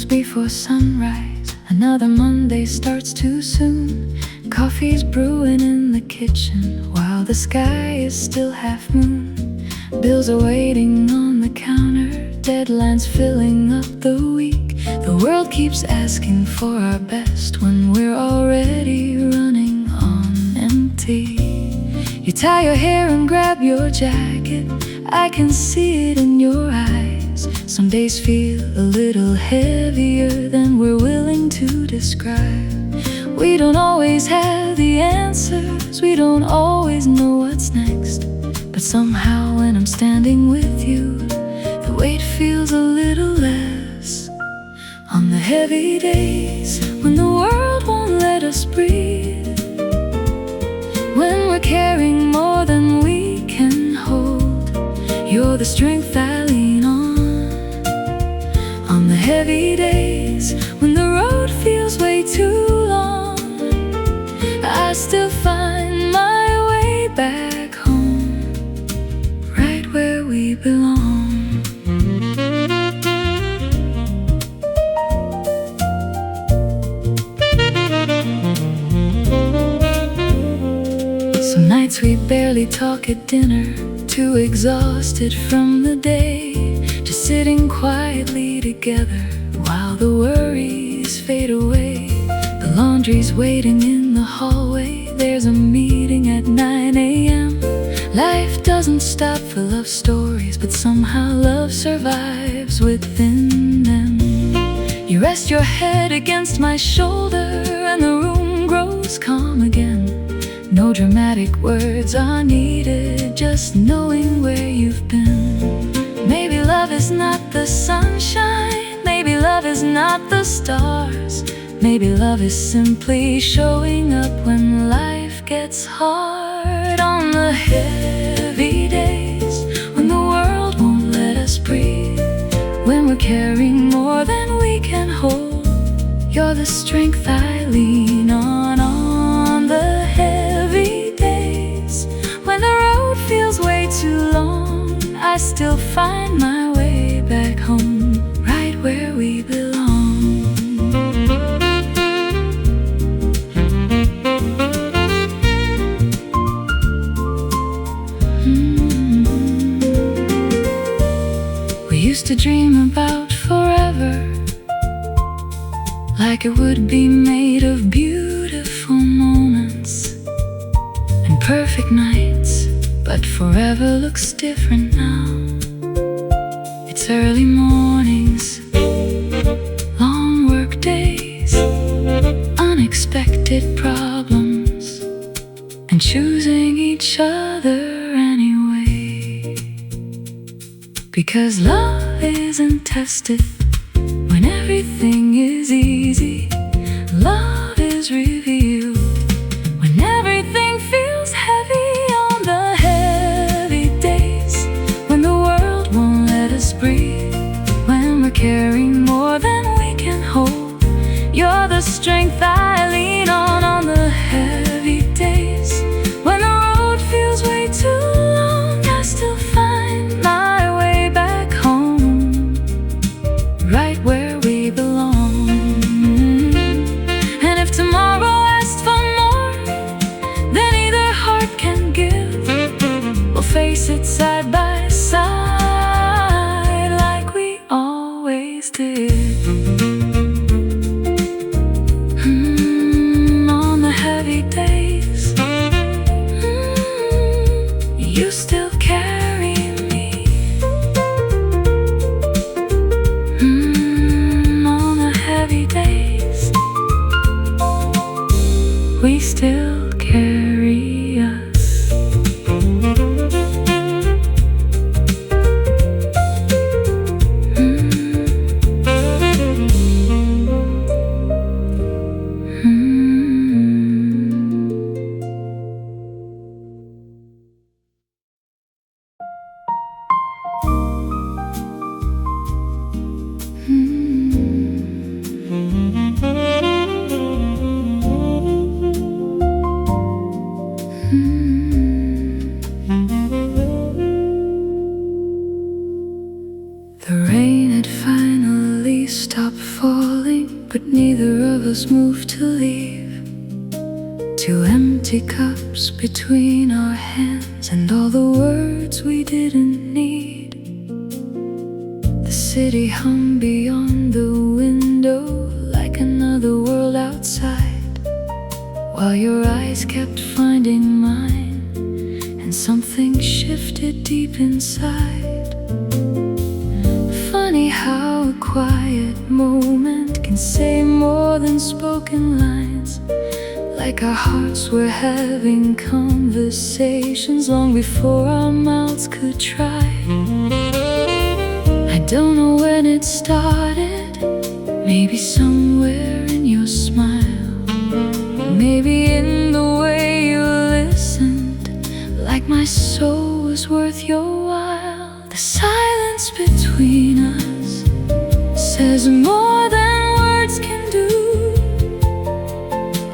songs before sunrise. Another Monday starts too soon. Coffee's brewing in the kitchen while the sky is still half moon. Bills are waiting on the counter, deadlines filling up the week. The world keeps asking for our best when we're already running on empty. You tie your hair and grab your jacket, I can see it in your eyes. Some days feel a little heavier than we're willing to describe. We don't always have the answers, we don't always know what's next. But somehow when I'm standing with you, the weight feels a little less. On the heavy days, when the world won't let us breathe, when we're carrying more than we can hold, you're the strength I lean on. On the heavy days, when the road feels way too long, I still find my way back home, right where we belong. Some nights we barely talk at dinner, too exhausted from the day, just sitting quietly together while the worries fade away. The laundry's waiting in the hallway, there's a meeting at 9 a.m. Life doesn't stop for love stories, but somehow love survives within them. You rest your head against my shoulder and the room grows calm again. No dramatic words are needed, just knowing where you've been. Maybe love is not the sunshine, maybe love is not the stars. Maybe love is simply showing up when life gets hard. On the heavy days, when the world won't let us breathe, when we're carrying more than we can hold, you're the strength I lean on. On the heavy days, when the road feels way too long, I still find my way back home, right where we belong. We used to dream about forever, like it would be made of beautiful moments and perfect nights. But forever looks different now. It's early mornings, long work days, unexpected problems, and choosing each other anyway. Because love isn't tested when everything is easy. Love is revealed when everything feels heavy. On the heavy days, when the world won't let us breathe, when we're carrying more than we can hold, you're the strength I lean on. On the heavy days, when the road feels way too long, I still find my way back home, right where we belong. And if tomorrow asks for more than either heart can give, we'll face it side by side like we always did. On the heavy days, you still carry me. On the heavy days, we still carry us. stopped falling, but neither of us moved to leave. Two empty cups between our hands, and all the words we didn't need. The city hung beyond the window like another world outside, while your eyes kept finding mine, and something shifted deep inside. Funny how a quiet moment can say more than spoken lines, like our hearts were having conversations long before our mouths could try. I don't know when it started, maybe somewhere in your smile, maybe in the way you listened, like my soul was worth your while. The silence between us says more than words can do.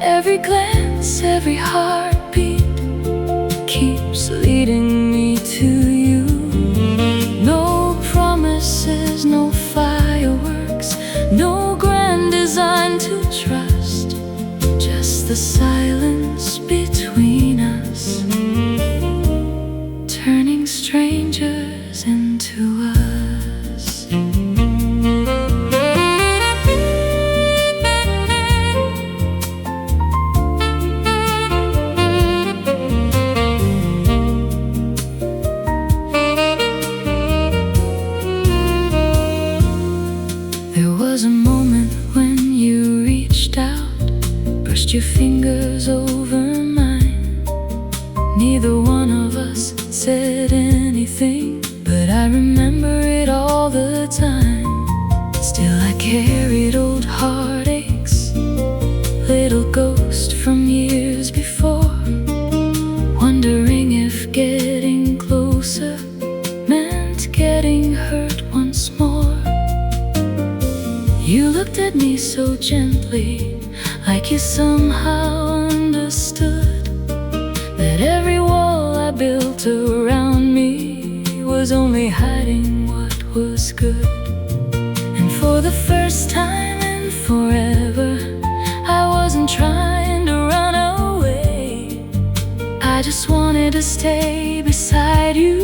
Every glance, every heartbeat keeps leading me to you. No promises, no fireworks, no grand design to trust, just the silence between us, turning strangers into us. There was a moment when you reached out, brushed your fingers over mine. Neither one of us said anything, but I remember it all the time. Still I carried old heartaches, little ghost from years before, wondering if getting closer meant getting hurt once more. You looked at me so gently, like you somehow understood that every wall I built around me was only hiding what was good. And for the first time in forever, I wasn't trying to run away. I just wanted to stay beside you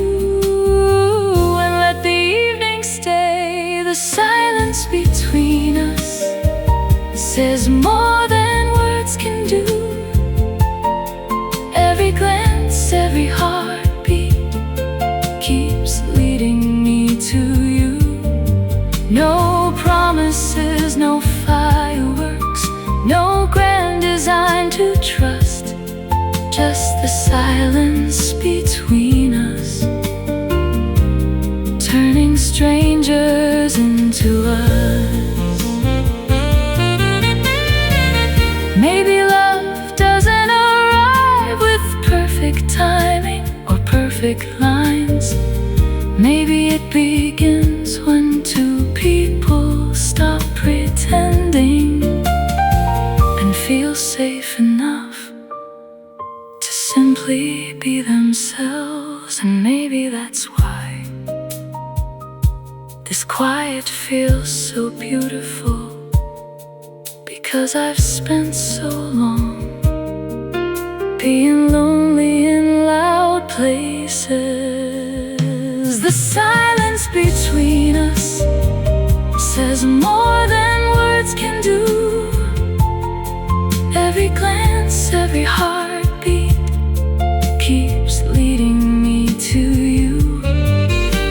and let the evening stay. The silence between us says more than words can do. Every glance, every heartbeat keeps leading me to you. No promises, no fireworks, no grand design to trust, just the silence between us, turning strangers into us. Maybe love doesn't arrive with perfect timing or perfect lines. Maybe it begins when two people stop pretending and feel safe enough to simply be themselves. And maybe that's why this quiet feels so beautiful, because I've spent so long being lonely in loud places. The silence between us says more than words can do. Every glance, every heartbeat keeps leading me to you.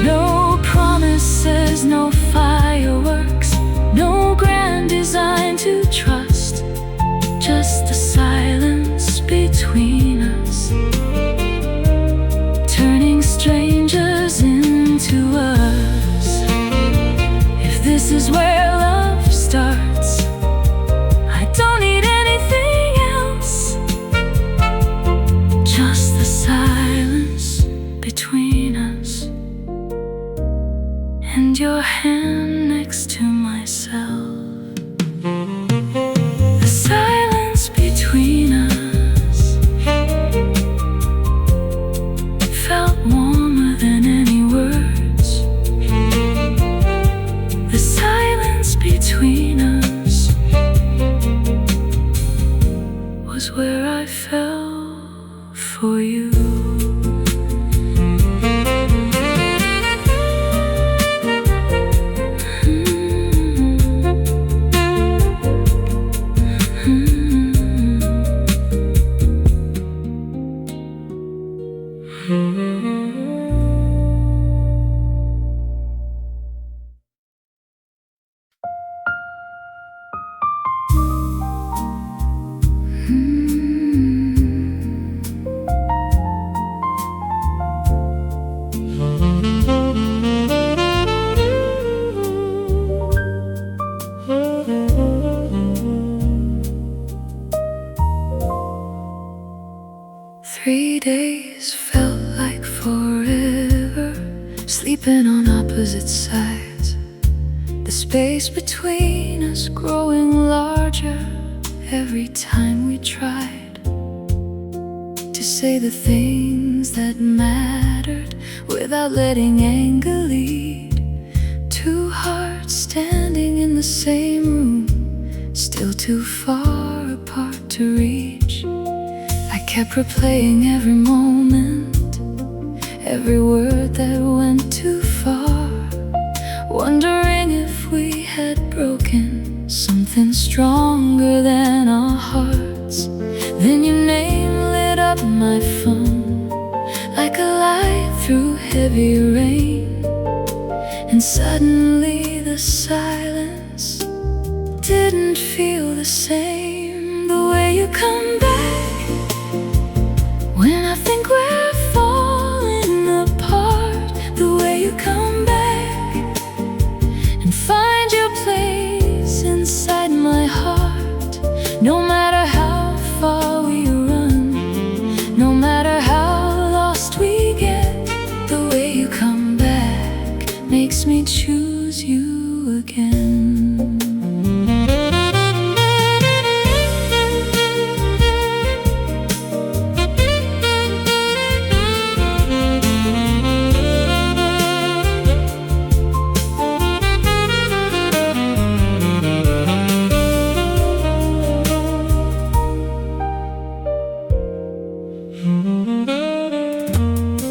No promises, no fireworks, no grand design to trust, just the silence between us, turning strangers into us. If this is where love starts, I don't need anything else, just the silence between us and your hand next to myself. lose its size, the space between us growing larger every time we tried to say the things that mattered without letting anger lead. Two hearts standing in the same room, still too far apart to reach. I kept replaying every moment, every word that went too far, wondering if we had broken something stronger than our hearts. Then your name lit up my phone like a light through heavy rain, and suddenly the silence didn't feel the same. The way you come back when I think we're falling apart, the way you come back and find your place inside my heart. No matter how far we run, no matter how lost we get, the way you come back makes me choose you again.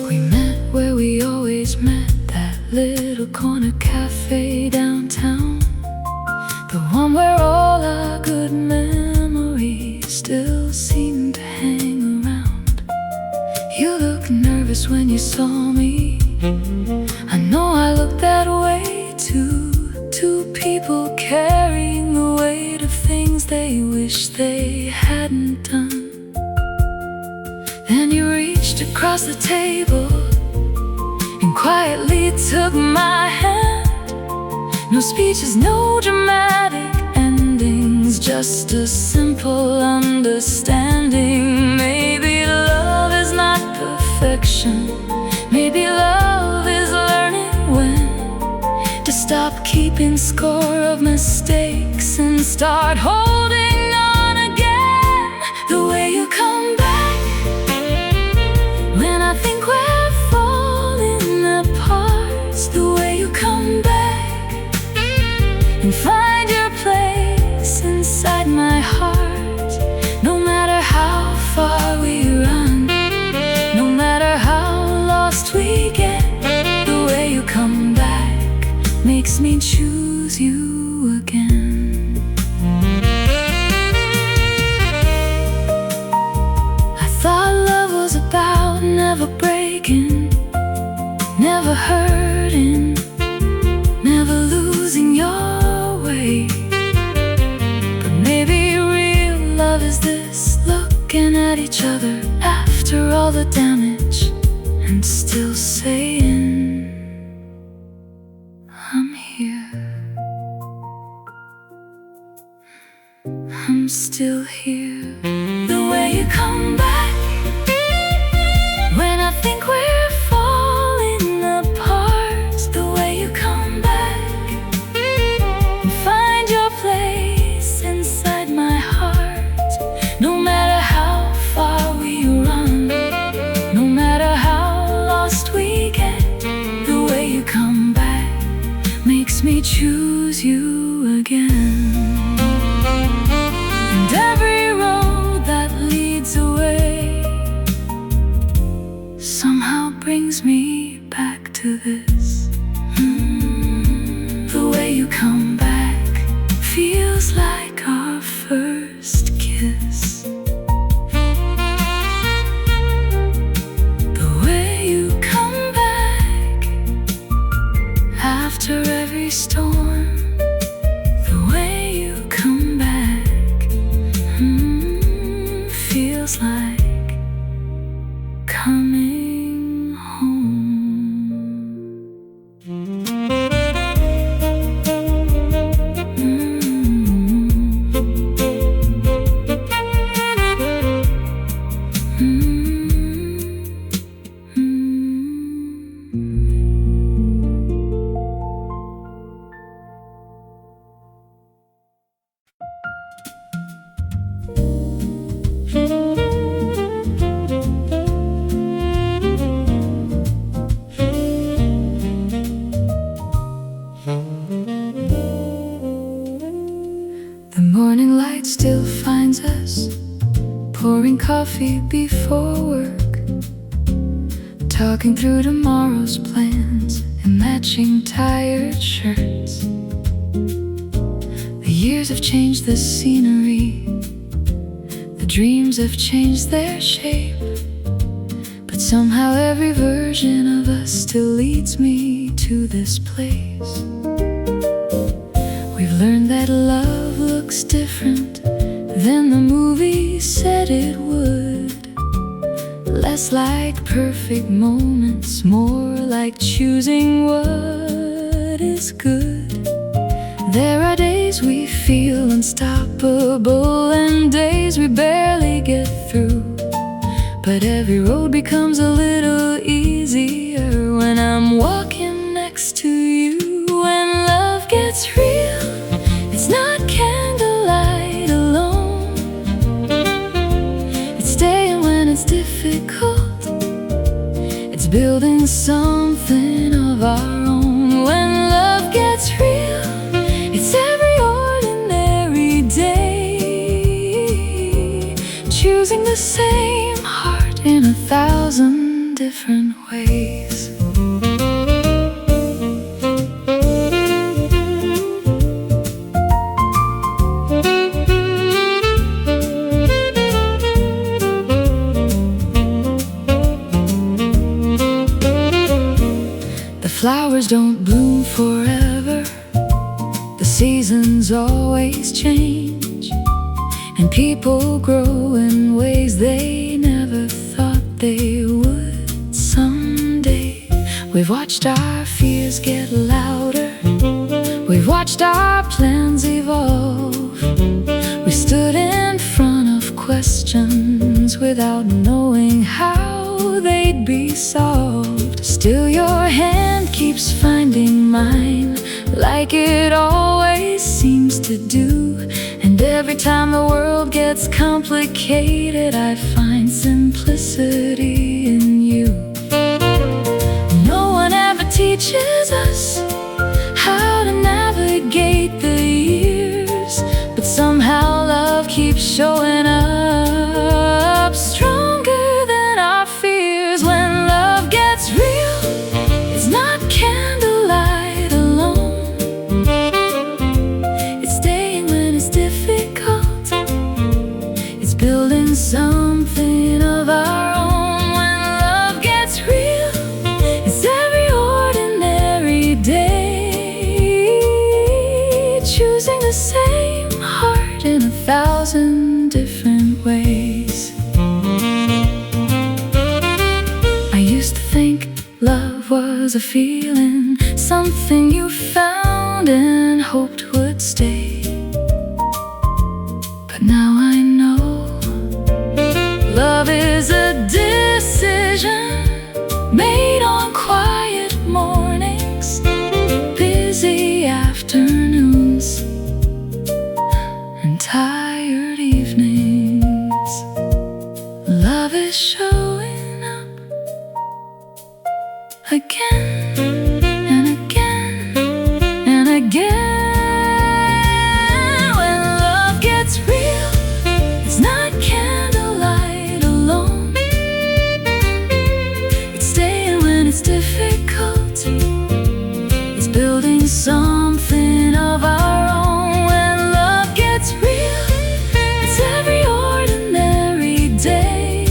We met where we always met, that little corner cafe downtown, the one where all our good memories still seem to hang around. You looked nervous when you saw me, I know I looked that way too. Two people carrying the weight of things they wish they hadn't done. Then you reached across the table and quietly took my hand. No speeches, no dramatic endings, just a simple understanding. Maybe love is not perfection, maybe love is learning when to stop keeping score of mistakes and start holding on again. The way you come back when I think we're falling apart, the way you come back and find your place inside my heart. No matter how far we run, no matter how lost we get, the way you come back makes me choose you again. I thought love was about never breaking, never hurting, never losing your way. But maybe real love is this, looking at each other after all the damage and still saying, I'm here, I'm still here. The way you come back when I think we're falling apart, the way you come back and find your place inside my heart. No matter how far we run, no matter how lost we get, the way you come back makes me choose you again. And every road that leads away somehow brings me back to this. The way you come back feels like our first kiss. The way you come back after every storm, the way you come back feels like coming home. morning light still finds us pouring coffee before work, talking through tomorrow's plans and matching tired shirts. The years have changed the scenery, the dreams have changed their shape, but somehow every version of us still leads me to this place. We've learned that love looks different than the movie said it would. Less like perfect moments, more like choosing what is good. There are days we feel unstoppable and days we barely get through, but every road becomes a little easier when I'm walking next to you. When love gets real, it's not candlelight alone. It's staying when it's difficult. It's building something of our own. When love gets real, it's every ordinary day, choosing the same heart in 1,000 different ways. Flowers don't bloom forever, the seasons always change, and people grow in ways they never thought they would someday. We've watched our fears get louder, we've watched our plans evolve. We stood in front of questions without knowing how they'd be solved. Still your hand keeps finding mine, like it always seems to do. And every time the world gets complicated, I find simplicity in you. No one ever teaches us how to navigate the years, but somehow love keeps showing up stronger than our fears. When love gets real, it's not candlelight alone. It's staying when it's difficult. It's building something of our own. When love gets real, it's every ordinary day, choosing the same heart in 1,000 different ways. I used to think love was a feeling, something you found and hoped would stay. But now I know love is a decision made on quiet mornings, busy afternoons, and tired evenings. Love is showing up again and again and again. When love gets real, it's not candlelight alone. It's staying when it's difficult. It's building something of our own. When love gets real, it's every ordinary day,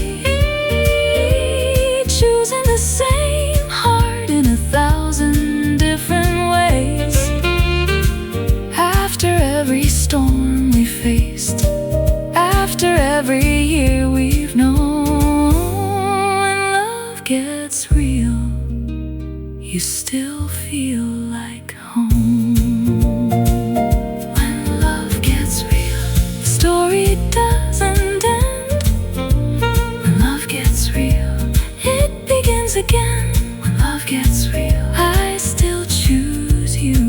choosing the same heart in 1,000 different ways. After every storm we faced, after every year we've known, when love gets real, you still feel like home. When love gets real, the story doesn't end. When love gets real, it begins again. When love gets real, I still choose you.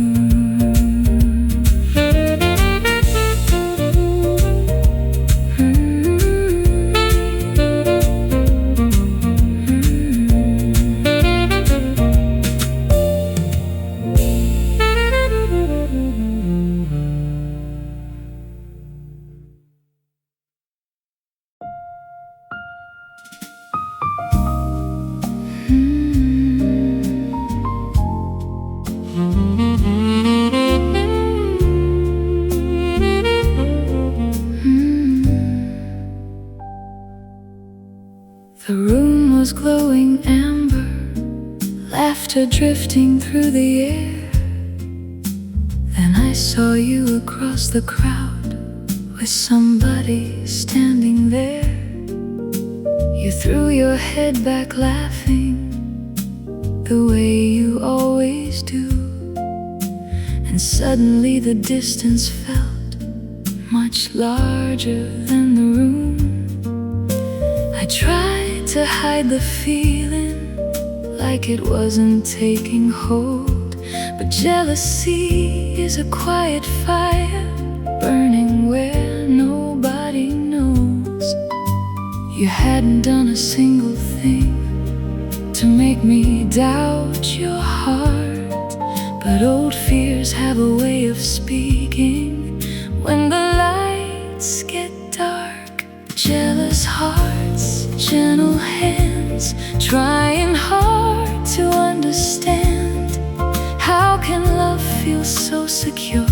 candles glowing amber, laughter drifting through the air. Then I saw you across the crowd, with somebody standing there. You threw your head back laughing, the way you always do. And suddenly the distance felt much larger than the room. I tried to hide the feeling, like it wasn't taking hold. But jealousy is a quiet fire, burning where nobody knows. You hadn't done a single thing to make me doubt your heart, but old fears have a way of speaking when the lights get dark. Jealous hearts, gentle hands, trying hard to understand. How can love feel so secure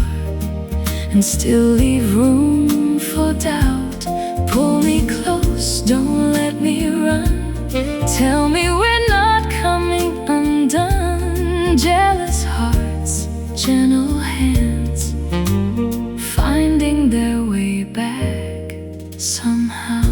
and still leave room for doubt? Pull me close, don't let me run. Tell me we're not coming undone. Jealous hearts, gentle hands, finding their way back somehow.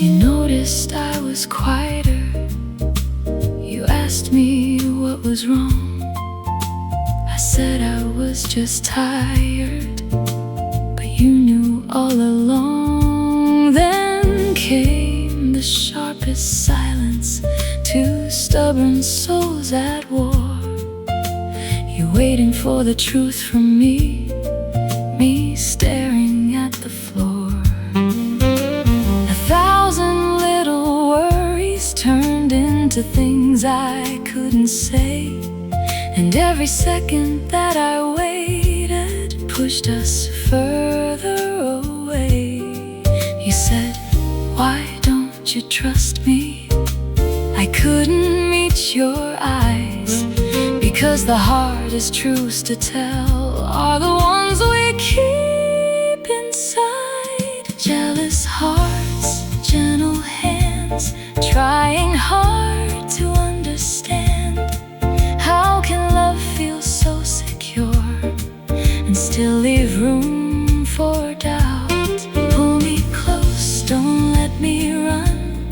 You noticed I was quieter. You asked me what was wrong. I said I was just tired, but you knew all along. Then came the sharpest silence, two stubborn souls at war. You waiting for the truth from me staring at the floor. A thousand little worries turned into things I couldn't say, and every second that I waited pushed us further away. You said, why don't you trust me? I couldn't meet your eyes, because the hardest truths to tell are the ones we keep inside. Jealous hearts, gentle hands, trying hard to understand. How can love feel so secure and still leave room for doubt? Pull me close, don't let me run.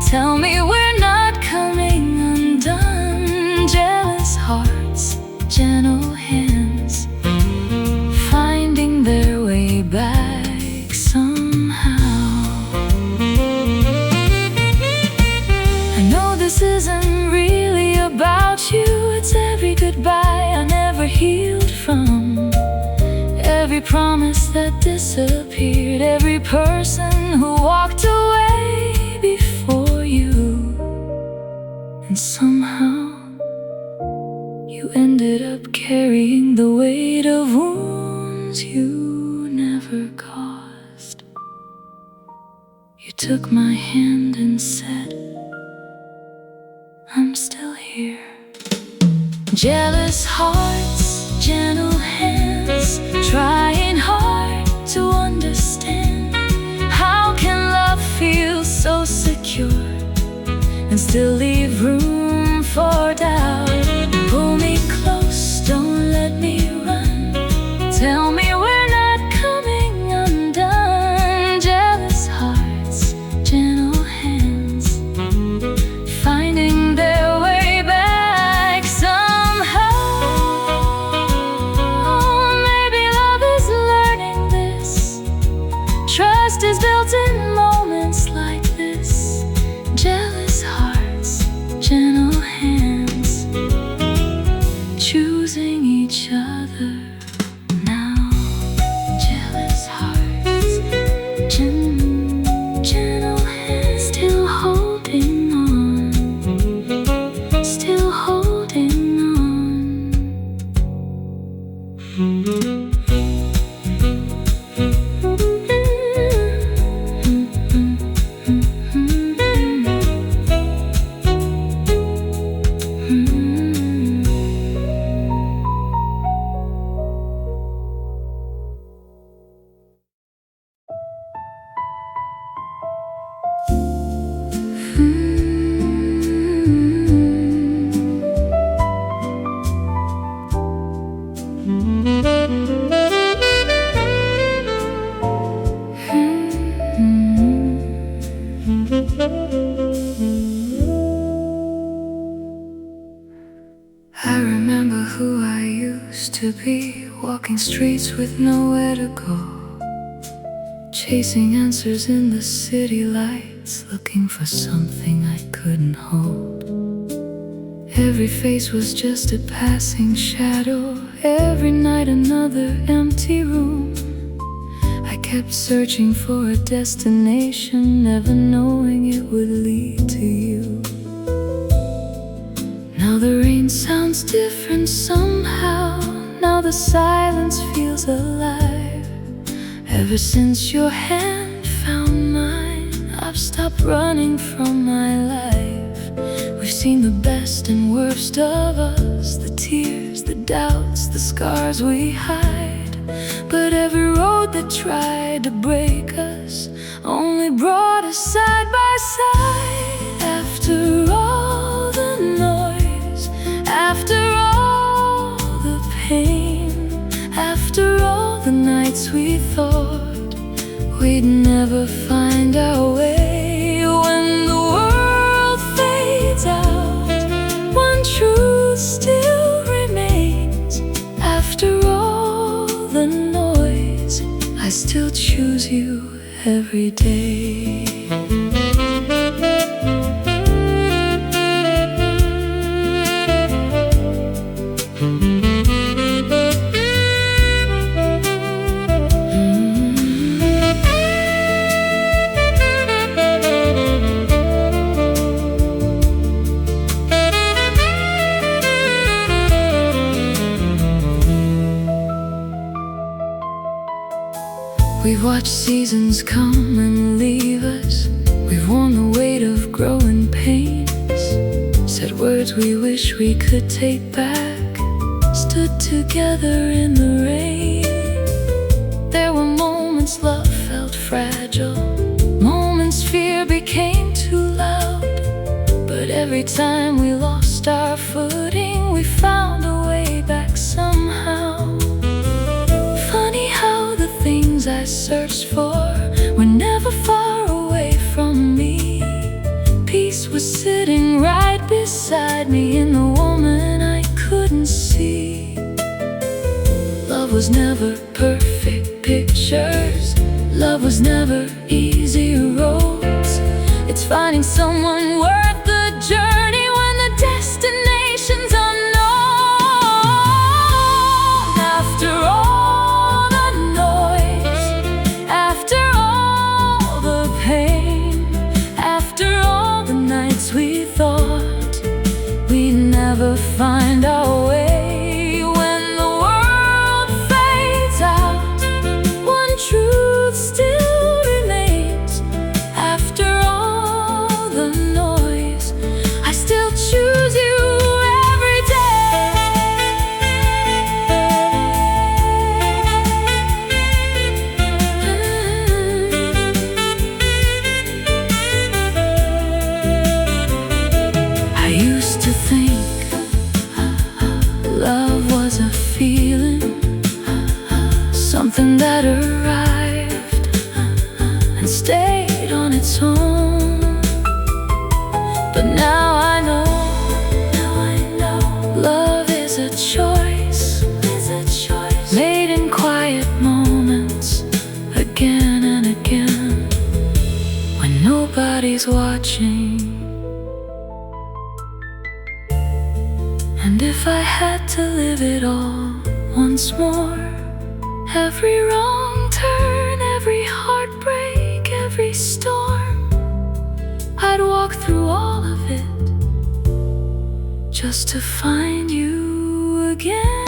Tell me we're not coming undone. Jealous hearts, gentle hands, finding their way back somehow. I know this isn't really about you. It's every goodbye I never healed from, every promise that disappeared, every person who walked away before you. And somehow you ended up carrying the weight of wounds you never caused. You took my hand and said, I'm still here. Jealous hearts, gentle hands, trying hard to understand. How can love feel so secure and still leave room for doubt? Pull me close, don't let me run. Tell me we're not coming undone. Jealous hearts, gentle hands, finding their way back somehow. Maybe love is learning this. Trust is built in moments like this. Jealous hearts, gentle hands, choosing each other now. walking streets with nowhere to go, chasing answers in the city lights, looking for something I couldn't hold. Every face was just a passing shadow, every night another empty room. I kept searching for a destination, never knowing it would lead to you. Now the rain sounds different somehow, now the silence feels alive. Ever since your hand found mine, I've stopped running from my life. We've seen the best and worst of us, the tears, the doubts, the scars we hide. But every road that tried to break us only brought us side by side. After all the noise, after all the pain, after all the nights we thought we'd never find our way, when the world fades out, one truth still remains. After all the noise, I still choose you every day. We've watched seasons come and leave us, we've worn the weight of growing pains, said words we wish we could take back, stood together in the rain. There were moments love felt fragile, moments fear became too loud. But every time we lost our footing, we found a way back somehow. Funny how the things I searched for were never far away from me. Peace was sitting right beside me in the woman I couldn't see. Love was never perfect pictures, love was never easy roads. It's finding someone worth the journey when the destination's unknown. After all the noise, after all the pain, after all the nights we thought we'd never find our way, when the world fades out, one truth still remains. After all the noise, I still choose you every day. I used to think love was a feeling, something that arrived and stayed on its own. But now I know, love is a choice, made in quiet moments, again and again, when nobody's watching. And if I had to live it all once more, every wrong turn, every heartbreak, every storm, I'd walk through all of it just to find you again.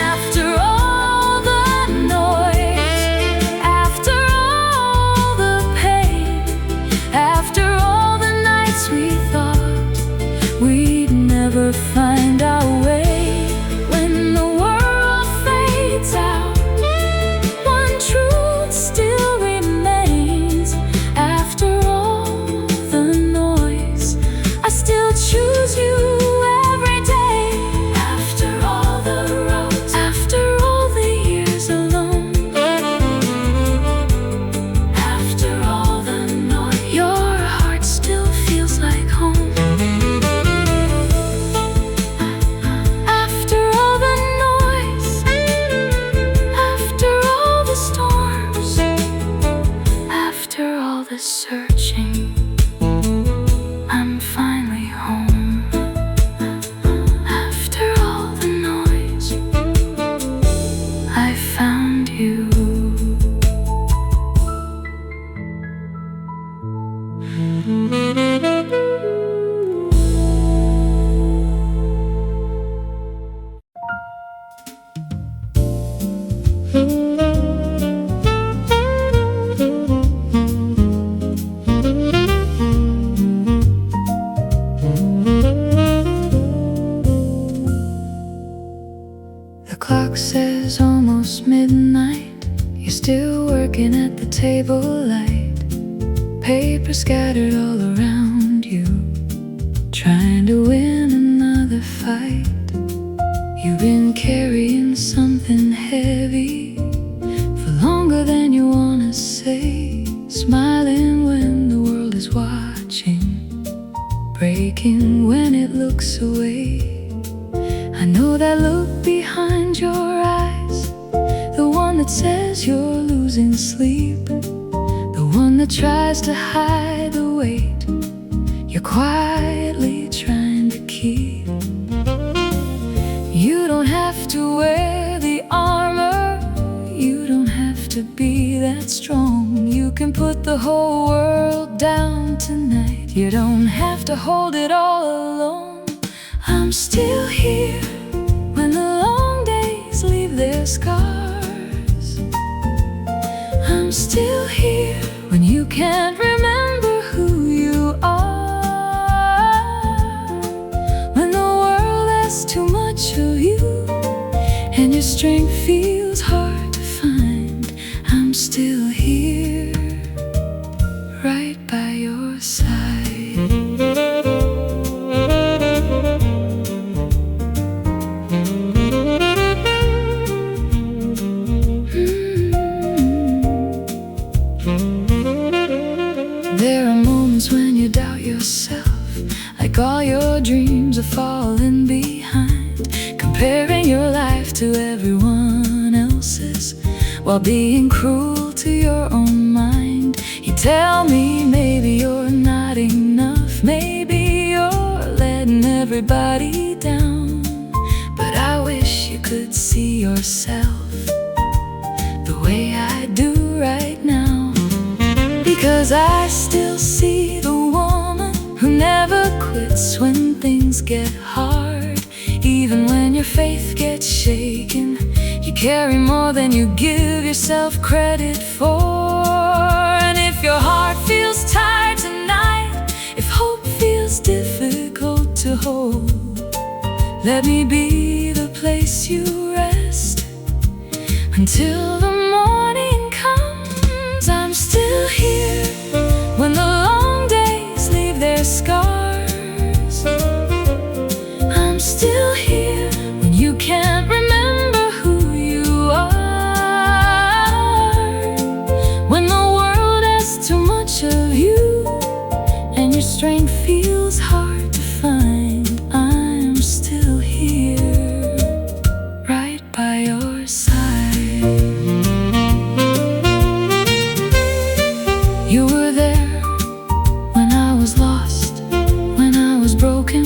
After all the noise, after all the pain, after all the nights we thought we'd never find our way, when the world fades out, one truth still remains. After all the noise, I still choose clock says almost midnight. You're still working at the table light, paper scattered all around you, trying to win another fight. You've been carrying something heavy for longer than you wanna say, smiling when the world is watching, breaking when it looks away. I know that look behind your eyes, the one that says you're losing sleep, the one that tries to hide the weight you're quietly trying to keep. You don't have to wear the armor, you don't have to be that strong. You can put the whole world down tonight, you don't have to hold it all alone. I'm still here when the long days leave their scars. I'm still here when you can't remember who you are, when the world has too much of you and your strength feels hard to find. I'm still here, right by your side. There are moments when you doubt yourself, like all your dreams are falling behind, comparing your life to everyone else's while being cruel to your own mind. You tell me maybe you're not enough, maybe you're letting everybody down, but I wish you could see yourself the way I do right now, because I still see the woman who never quits when things get hard. Even when your faith gets shaken, you carry more than you give yourself credit for. And if your heart feels tired tonight, if hope feels difficult to hold, let me be the place you rest until the morning comes. I'm still here when the long days leave their scars. I'm still here when you can't remember who you are, when the world has too much of you and your strength feels hard to find. I'm still here, right by your side. You were there when I was lost, when I was broken,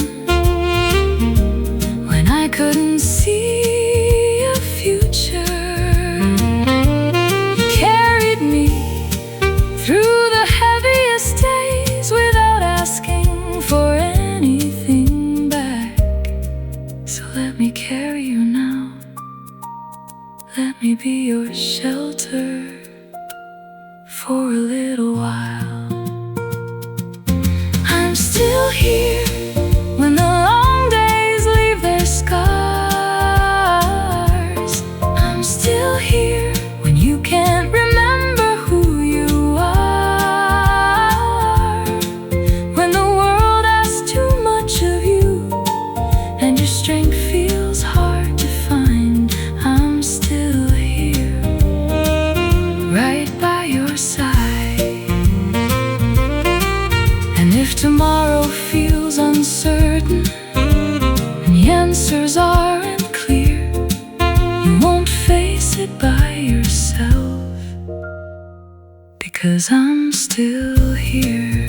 when I couldn't see a future. You carried me through the heaviest days without asking for anything back. So let me carry you now, let me be your shelter for a little while. I'm still here when the long days leave their scars. I'm still here when you can't remember who you are, when the world has too much of you and your strength feels hard to find. I'm still here, right by your side. And if tomorrow feels uncertain and the answers aren't clear, you won't face it by yourself, because I'm still here.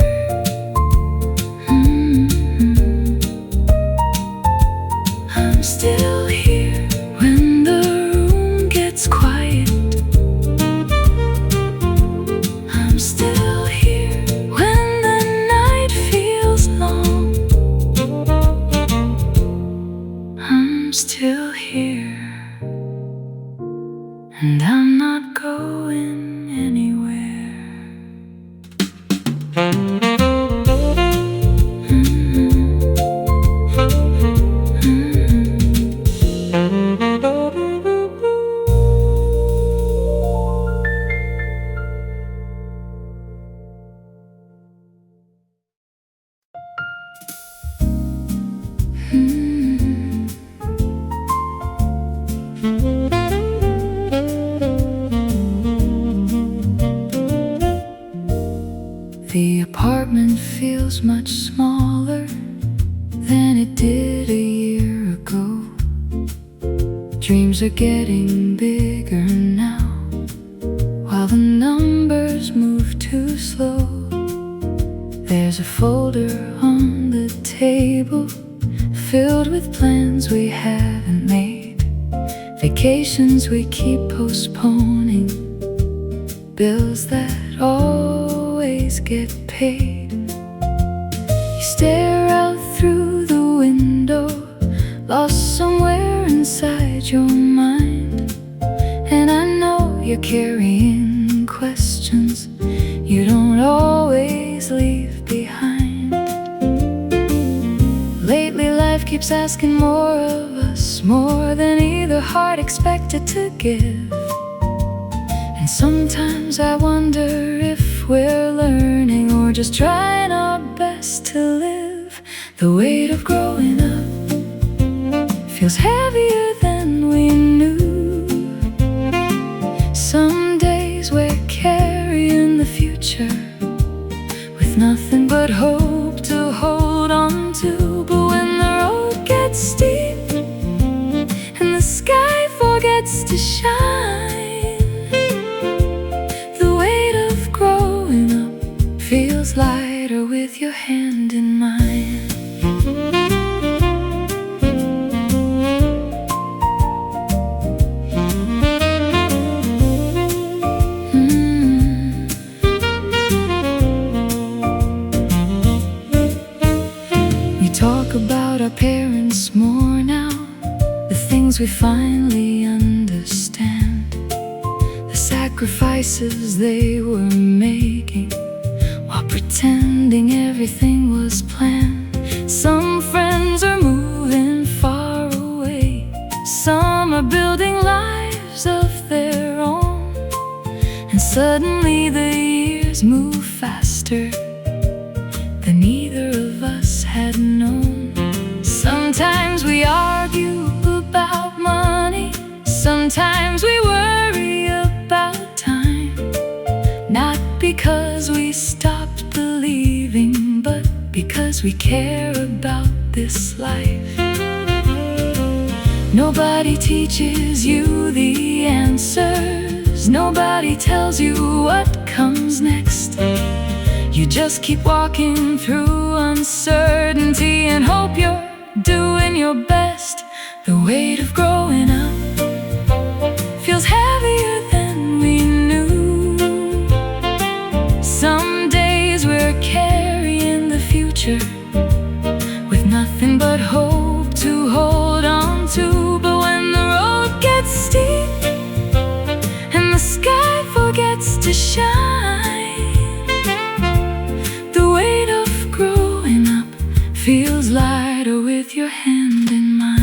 I'm still here when the room gets quiet. I'm still here when the night feels long. I'm still here, and I'm not going anywhere. Mm-hmm. Mm-hmm. dreams are getting bigger now, while the numbers move too slow. There's a folder on the table filled with plans we haven't made, vacations we keep postponing, bills that always get paid. You stare out through the window, lost somewhere inside your mind, and I know you're carrying questions you don't always leave behind. Lately life keeps asking more of us, more than either heart expected to give. And sometimes I wonder if we're learning or just trying our best to live. The weight of growing up feels heavier than we knew. Some days we're carrying the future with nothing but hope to hold on to. But when the road gets steep and the sky forgets to shine, the weight of growing up feels lighter with your hand in mine. Talk about our parents more now, the things we finally understand, the sacrifices they were making while pretending everything was planned. Some friends are moving far away, some are building lives of their own, and suddenly the years move faster than either of us had known. Sometimes we argue about money, sometimes we worry about time, not because we stopped believing, but because we care about this life. Nobody teaches you the answers, nobody tells you what comes next. You just keep walking through uncertainty and hope you're doing your best. The weight of growing up feels heavier than we knew. Some days we're carrying the future with nothing but hope to hold on to. But when the road gets steep and the sky forgets to shine, the weight of growing up feels lighter with your hand in mine.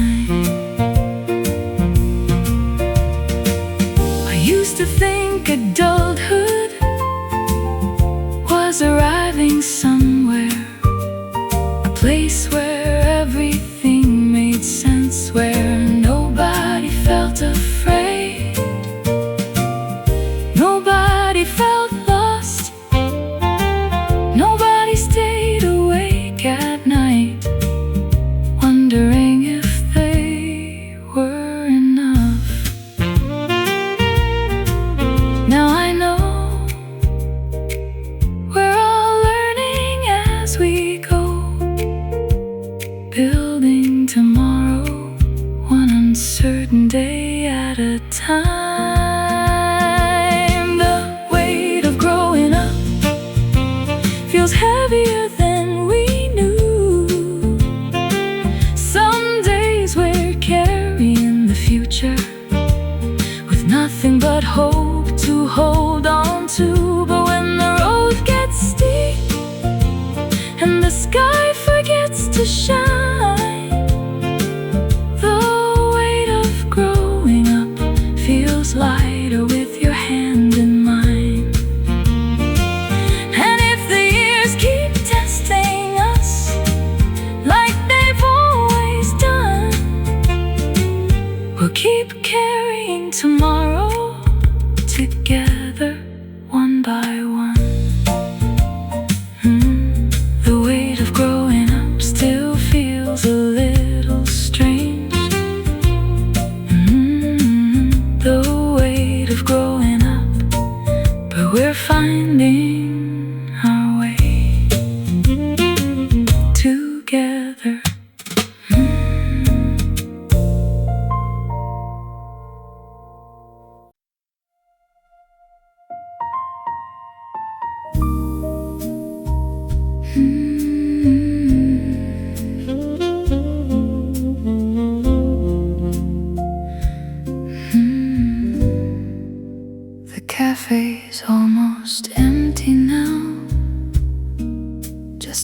I used to think adulthood was arriving somewhere, a place where everything made sense, where nobody felt afraid, nobody felt lost, nobody stayed awake at night wondering if they were enough. Now I know we're all learning as we go, building tomorrow one uncertain day at a time. The weight of growing up feels heavier than we knew. Some days we're carrying the future with nothing but hope to hold on to. But when the road gets steep and the sky forgets to shine, the weight of growing up feels lighter with your hand in mine. And if the years keep testing us like they've always done, we'll keep carrying tomorrow together, one by one. The weight of growing up still feels a little strange.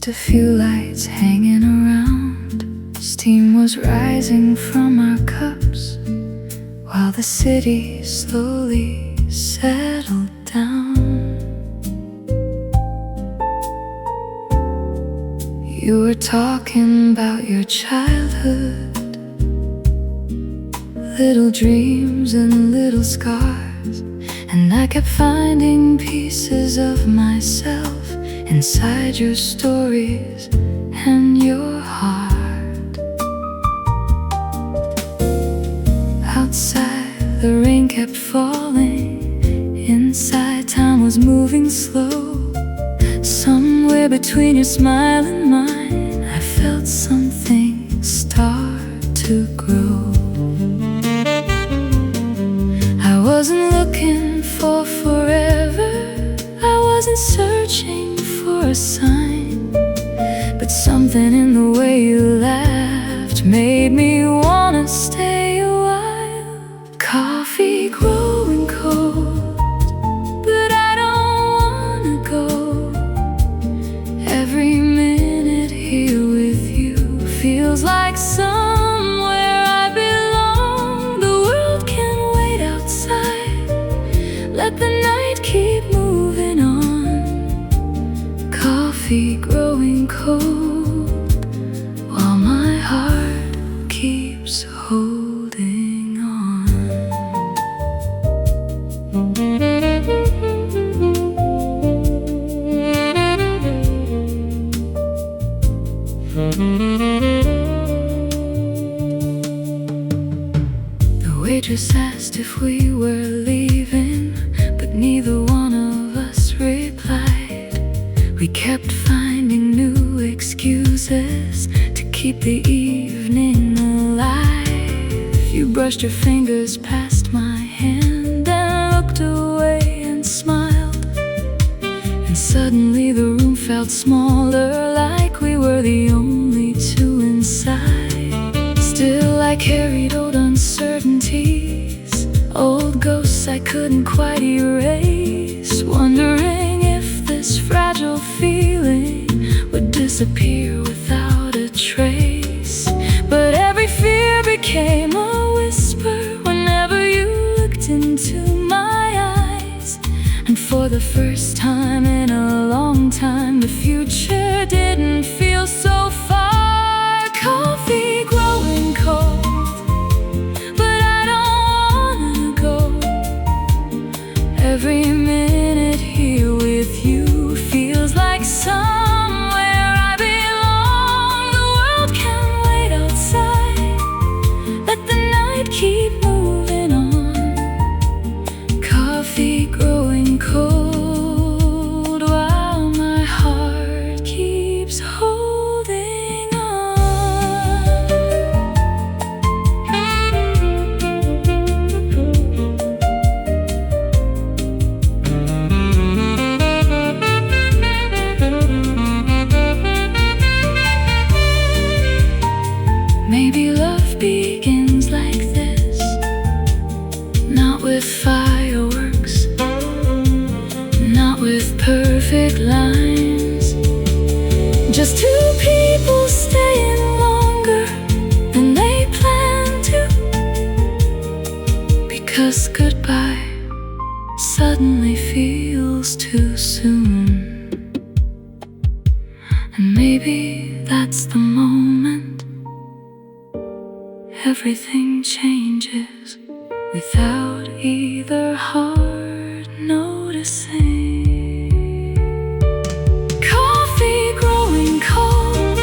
Just a few lights hanging around. Steam was rising from our cups while the city slowly settled down. You were talking about your childhood, little dreams and little scars, and I kept finding pieces of myself inside your stories and your heart. Outside the rain kept falling, inside time was moving slow. Somewhere between your smile and mine, I felt something start to grow. I wasn't looking for forever, I wasn't searching for a sign, but something in the way you laughed made me wanna stay a while. Coffee growing cold, but I don't wanna go. Every minute here with you feels like somewhere I belong. The world can wait outside, let the night keep moving on. Coffee growing cold while my heart keeps holding on. The waitress asked if we were leaving, but neither one of us replied. We kept finding new excuses to keep the evening alive. You brushed your fingers past my hand and looked away and smiled, and suddenly the room felt smaller, like we were the only two inside. Still I carried old uncertainties, old ghosts I couldn't quite erase, wondering if this fragile feeling would disappear without a trace. But every fear became a whisper whenever you looked into my eyes, and for the first time in a long time, the future didn't feel so far. Coffee growing cold, but I don't wanna go. Every minute here with you feels like somewhere I belong. The world can wait outside, let the night keep moving on. Coffee growing cold while my heart keeps holding on. Maybe love begins like this, not with fireworks, not with perfect lines, just two people staying longer than they planned to, because goodbye suddenly feels too soon. And maybe that's the moment everything changes without either heart noticing. Coffee growing cold,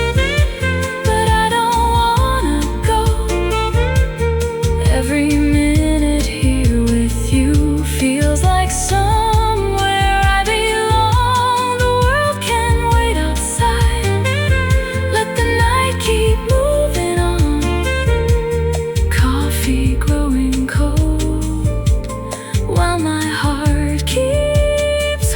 but I don't wanna go. Every minute here with you feels like somewhere I belong. The world can wait outside, let the night keep moving on. Coffee growing cold while my heart keeps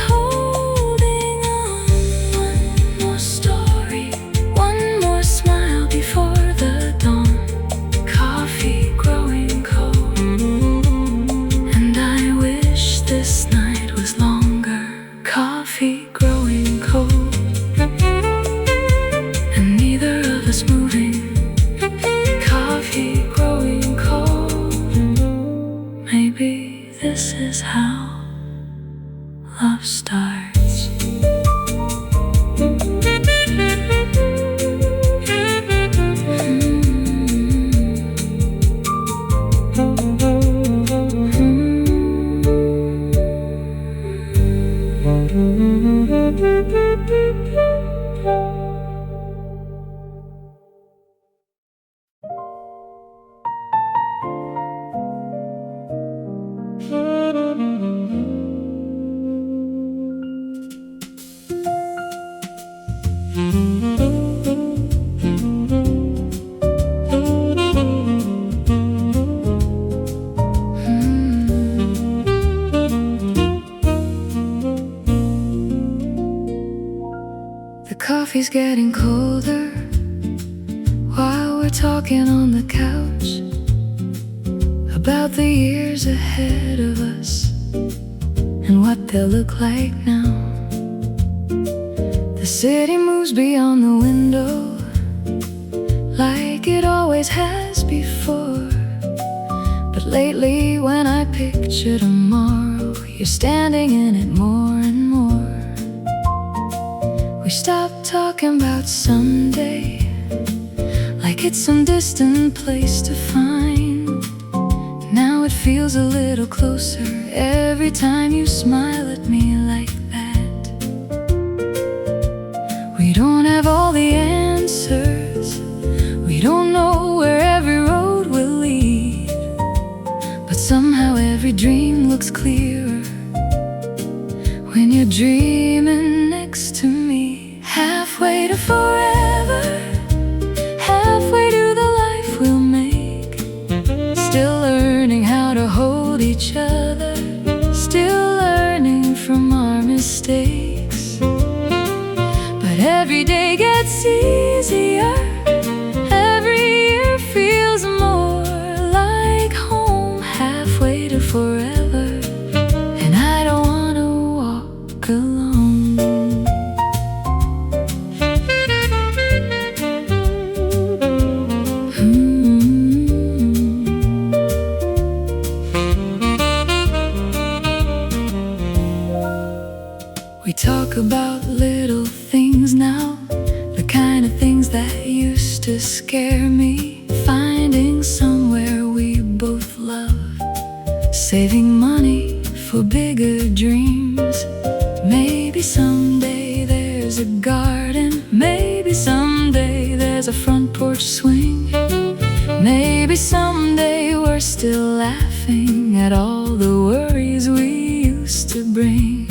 coffee's getting colder while we're talking on the couch about the years ahead of us and what they'll look like now. The city moves beyond the window like it always has before. But lately when I picture tomorrow, you're standing in it more and more. We stopped talking about someday like it's some distant place to find. Now it feels a little closer every time you smile at me like that. We don't have all the answers, we don't know where every road will lead, but somehow every dream looks clearer when you're dreaming next to me. Halfway to forever, halfway to the life we'll make. Still learning how to hold each other, still learning from our mistakes. But every day gets easier, every year feels more like home. Halfway to forever, and I don't wanna walk alone. We talk about little things now, the kind of things that used to scare me. Finding somewhere we both love, saving money for bigger dreams. Maybe someday there's a garden, maybe someday there's a front porch swing. Maybe someday we're still laughing at all the worries we used to bring.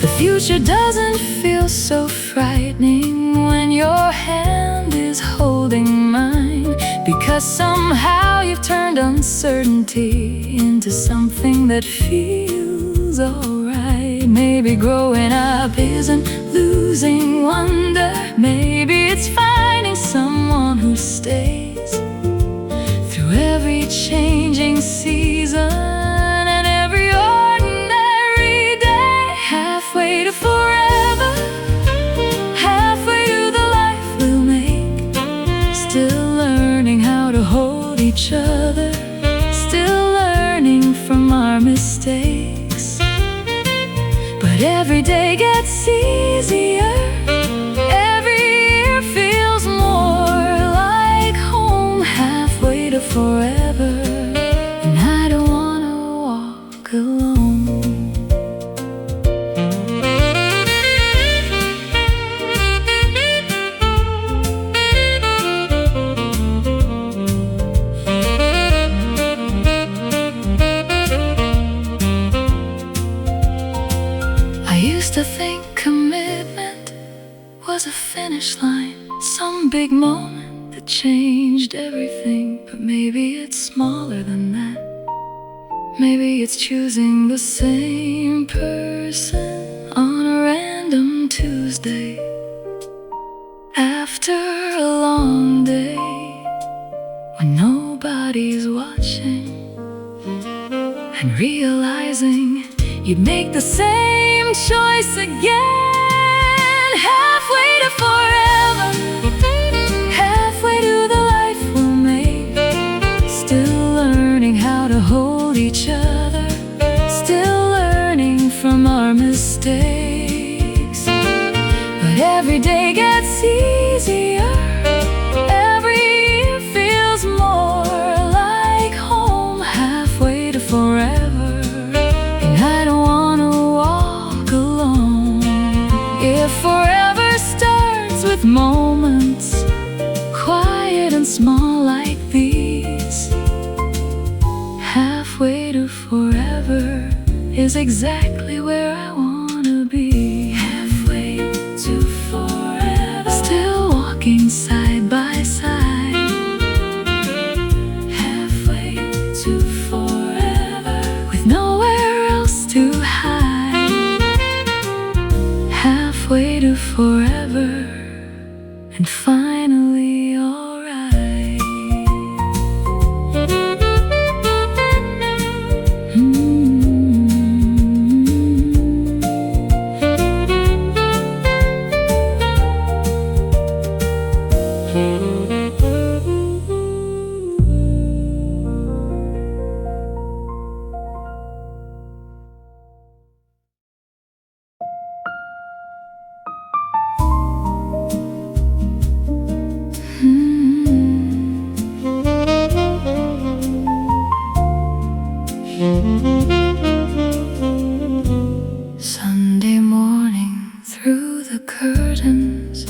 The future doesn't feel so frightening when your hand is holding mine, because somehow you've turned uncertainty into something that feels alright. Maybe growing up isn't losing wonder, maybe it's finding someone who stays through every changing season and every ordinary day. Halfway to forever, halfway to the life we'll make. Still learning how to hold each other, still learning from our mistakes. But every day gets easier, every year feels more like home. Halfway to forever, and I don't wanna walk alone. I used to think commitment was a finish line, some big moment that changed everything. But maybe it's smaller than that. Maybe it's choosing the same person on a random Tuesday after a long day when nobody's watching, and realizing you'd make the same choice again. Halfway to forever, halfway to the life we'll make. Still learning how to hold each other, still learning from our mistakes. But every day gets easier, every year feels more like home. Halfway to forever, and I don't wanna walk alone. If forever starts with moments quiet and small like these, halfway to forever is exactly where I wanna be. Halfway to forever, still walking side by side. Halfway to forever, with nowhere else to hide. Halfway to forever. Sunday morning through the curtains,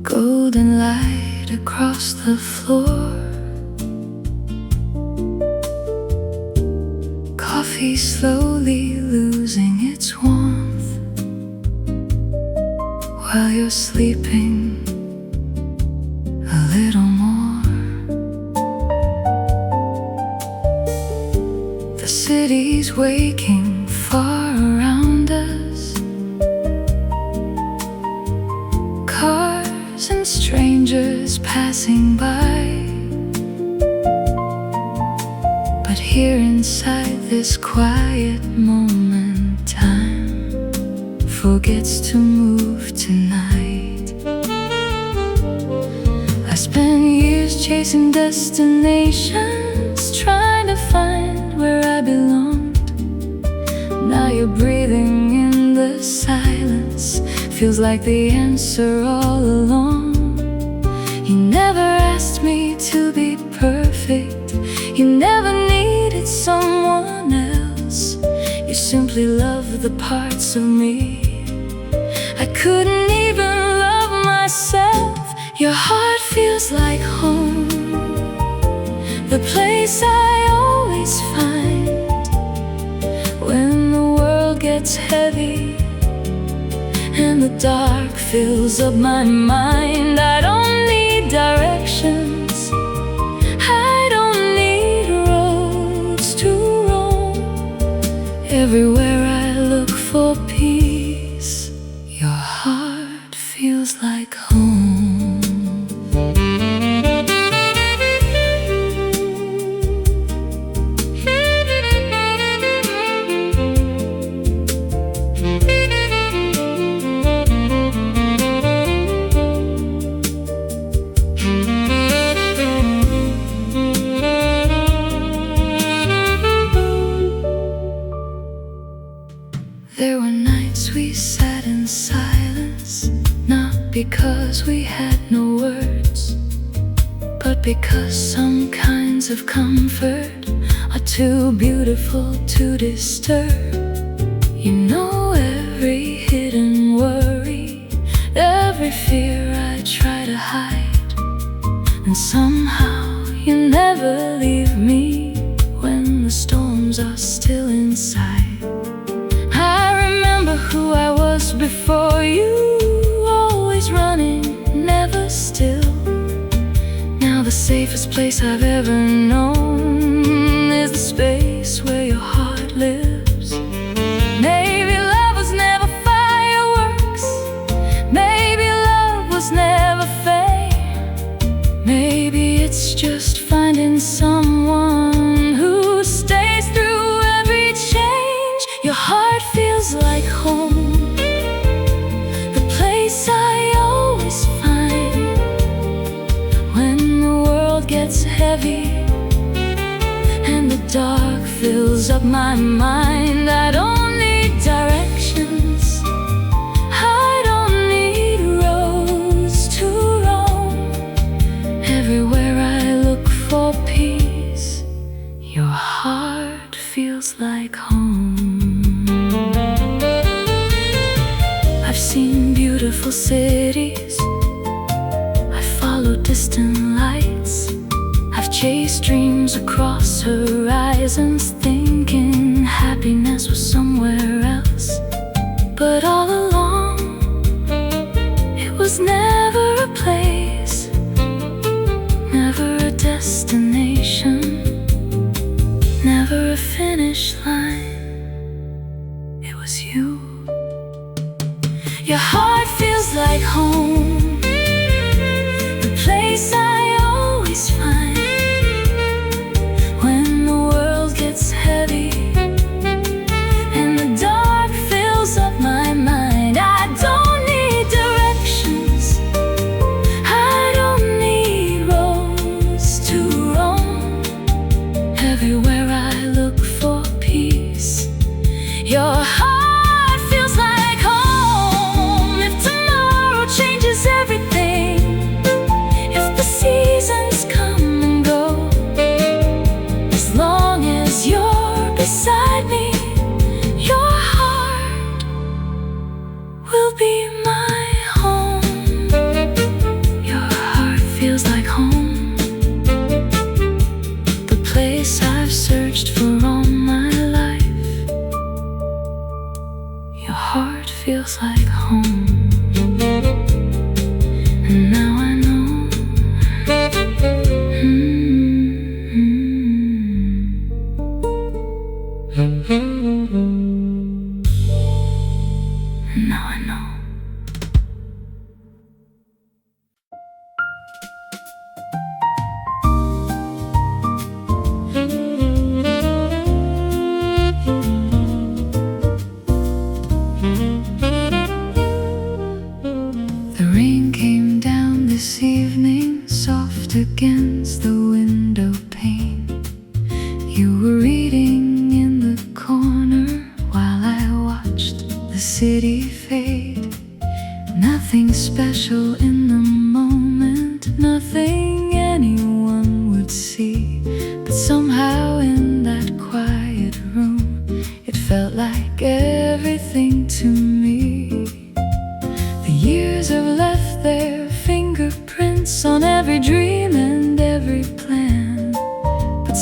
golden light across the floor, coffee slowly losing its warmth while you're sleeping a little more. The city's waking far around us, cars and strangers passing by. But here inside this quiet moment, time forgets to move tonight. I spent years chasing destinations, trying to find where I belonged. Now you're breathing in the silence, feels like the answer all along. You never asked me to be perfect, you never needed someone else. You simply loved the parts of me I couldn't even love myself. Your heart feels like home, the place I always find when the world gets heavy and the dark fills up my mind. I don't need directions, I don't need roads to roam. Everywhere I look for peace, your heart feels like home. There were nights we sat in silence, not because we had no words, but because some kinds of comfort are too beautiful to disturb. You know every hidden worry, every fear I try to hide, and somehow you never leave me when the storms are still inside. Who I was before you, always running, never still. Now the safest place I've ever known is the space where your heart lives. Maybe love was never fireworks, maybe love was never fame. Maybe it's just finding someone who stays through every change. Your heart feels like home, the place I always find when the world gets heavy and the dark fills up my mind. I don't need directions, I don't need roads to roam. Everywhere I look for peace, your heart feels like home. I've seen beautiful cities, I followed distant lights, I've chased dreams across horizons, thinking happiness was somewhere else. But all along, it was never a place, never a destination, never a finish line. It was you. Your heart feels like home, the place I always find when the world gets heavy and the dark fills up my mind. I don't need directions, I don't need roads to roam. Everywhere I look for peace,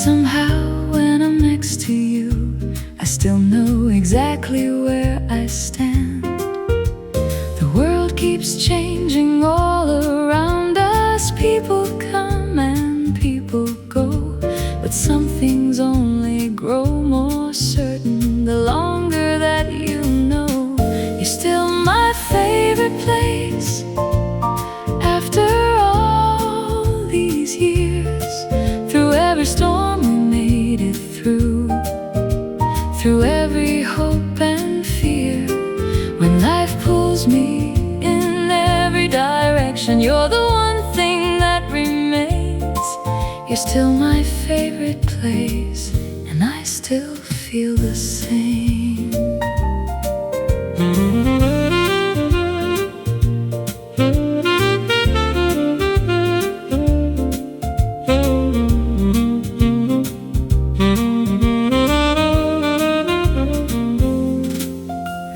Somehow when I'm next to you, I still know exactly where I stand. The world keeps changing all around us. People come and people go, but some things only grow more certain the longer that you know. You're still my favorite place. After all these years, through every storm we made it through, through every hope and fear. When life pulls me in every direction, you're the one thing that remains. You're still my favorite place, and I still feel the same.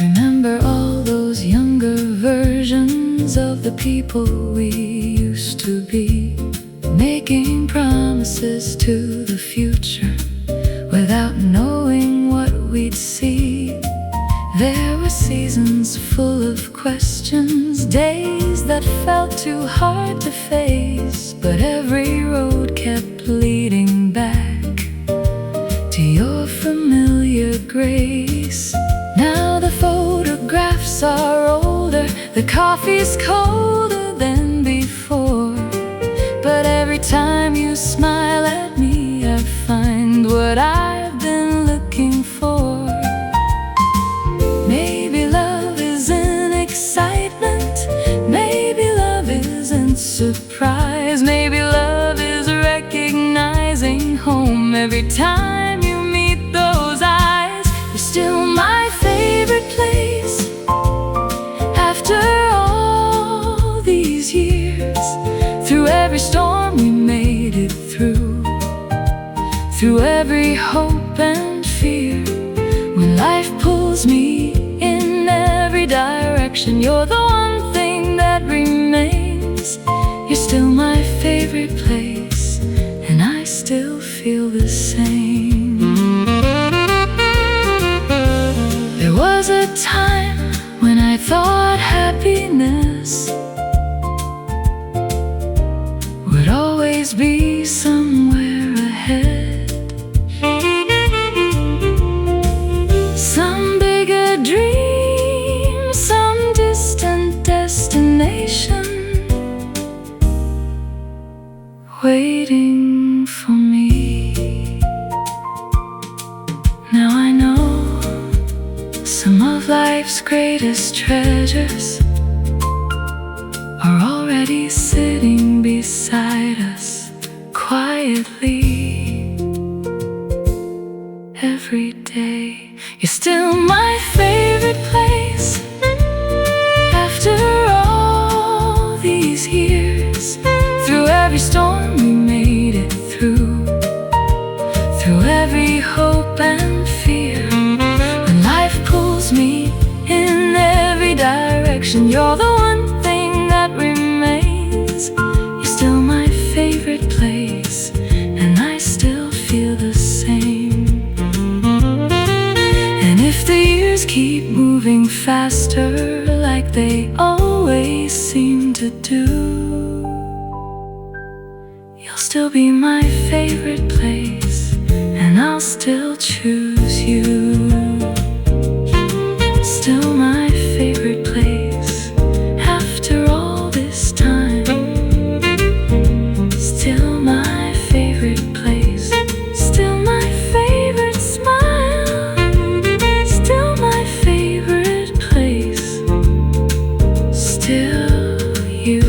Remember all those younger versions of the people we used to be, making promises to the future without knowing what we'd see. There were seasons full of questions, days that felt too hard to face, but every road kept leading back to your familiar grace. Now the photographs are older, the coffee's colder than before, but every time you smile at me, I find what I've been looking for. Maybe love isn't excitement, maybe love isn't surprise, maybe love is recognizing home every time you meet those eyes. You're still my favorite place. After all these years, through every storm we made it through, through every hope and fear. When life pulls me in every direction, you're the one thing that remains. You're still my favorite place, and I still feel the same. There was a time when I thought happiness would always be somewhere ahead, some bigger dream, some distant destination waiting for me. Now I know some of life's greatest treasures are already sitting beside us quietly. Every day, you're still my favorite place. After all these years, through every storm we made it through, through every hope and fear. When life pulls me in every direction, you're the one thing that remains. You're still my favorite place, and I still feel the same. And if the years keep moving faster like they always seem to do, you'll still be my favorite place, and I'll still choose you. Still my favorite place. After all this time, still my favorite place. Still my favorite smile. Still my favorite place. Still you.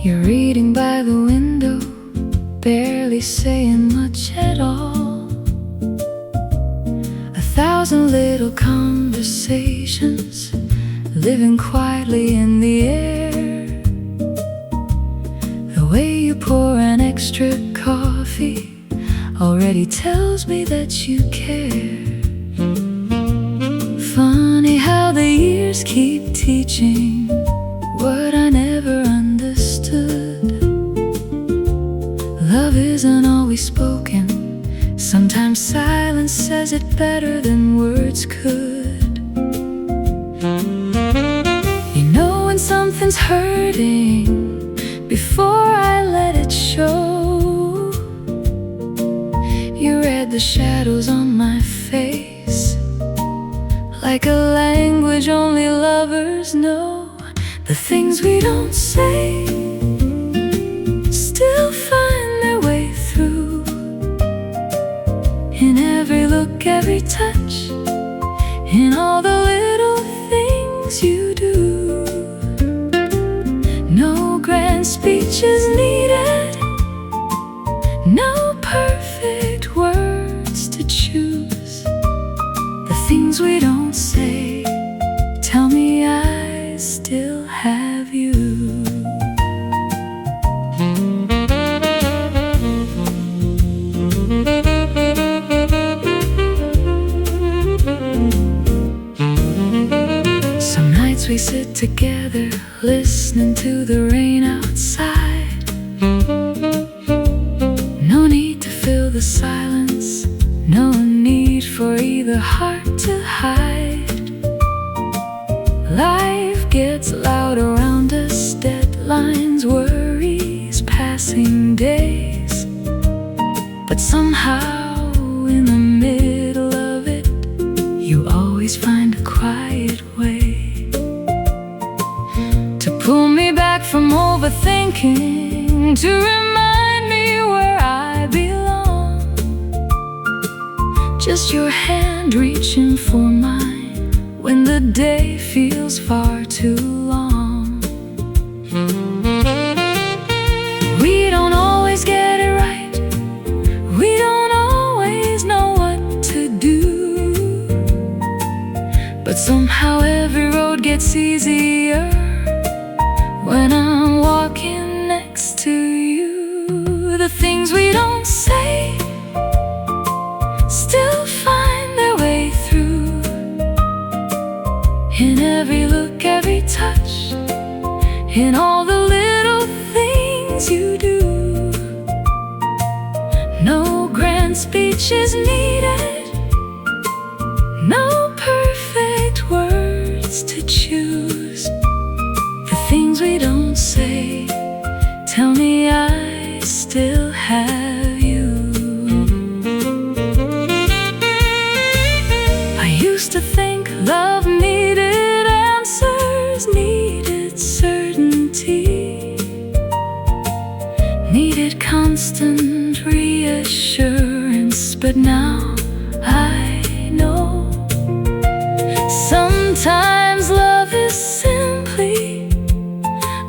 You're reading by the window, barely saying much at all. 1,000 little conversations living quietly in the air. The way you pour an extra coffee already tells me that you care. Funny how the years keep teaching what I never understood. Love isn't always spoken. Sometimes silence says it better than words could. You know when something's hurting before I let it show. You read the shadows on my face like a language only lovers know. The things we don't say still find their way through. In every look, every touch, in all the little things you do. No grand speech is needed, no perfect words to choose. The things we don't say tell me I still have you. Some nights we sit together, listening to the rain outside. No need to fill the silence, no need for either heart to hide. Life gets loud around us, deadlines, worries, passing days. But somehow in the middle of it, you always find a quiet way to pull me back from overthinking, to remind me where I belong. Just your hand reaching for mine when the day feels far too long. We don't always get it right, we don't always know what to do, but somehow every road gets easier when I'm walking next to you. The things we don't say still find their way through. In every look, every touch, in all the little things you do. No grand speech is needed, no perfect words to choose. The things we don't say tell me I still have you. I used to think love needed answers, needed certainty, needed constant reassurance. But now I know sometimes love is simply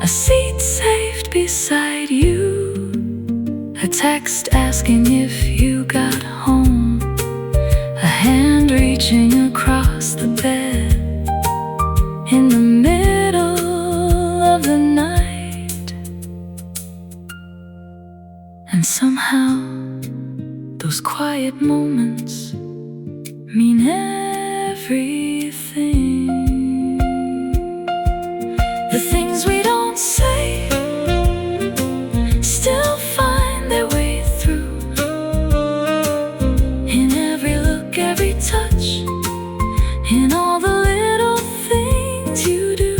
a seat saved beside you, a text asking if you got home, a hand reaching across the bed in the middle of the night. And somehow those quiet moments mean everything. The things we don't say still find their way through. In every look, every touch, in all the little things you do.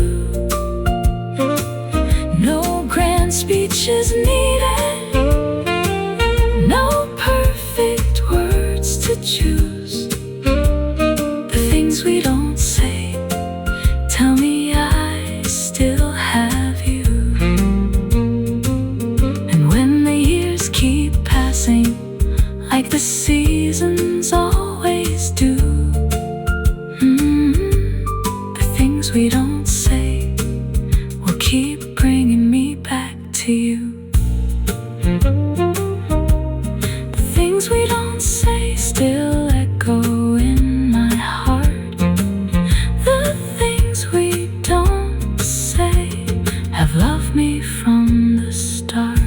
No grand speech is needed, no perfect words to choose. The things we don't say tell me I still have you. And when the years keep passing like the seasons always do, the things we don't say will keep bringing me back to to you. The things we don't say still echo in my heart. The things we don't say have loved me from the start.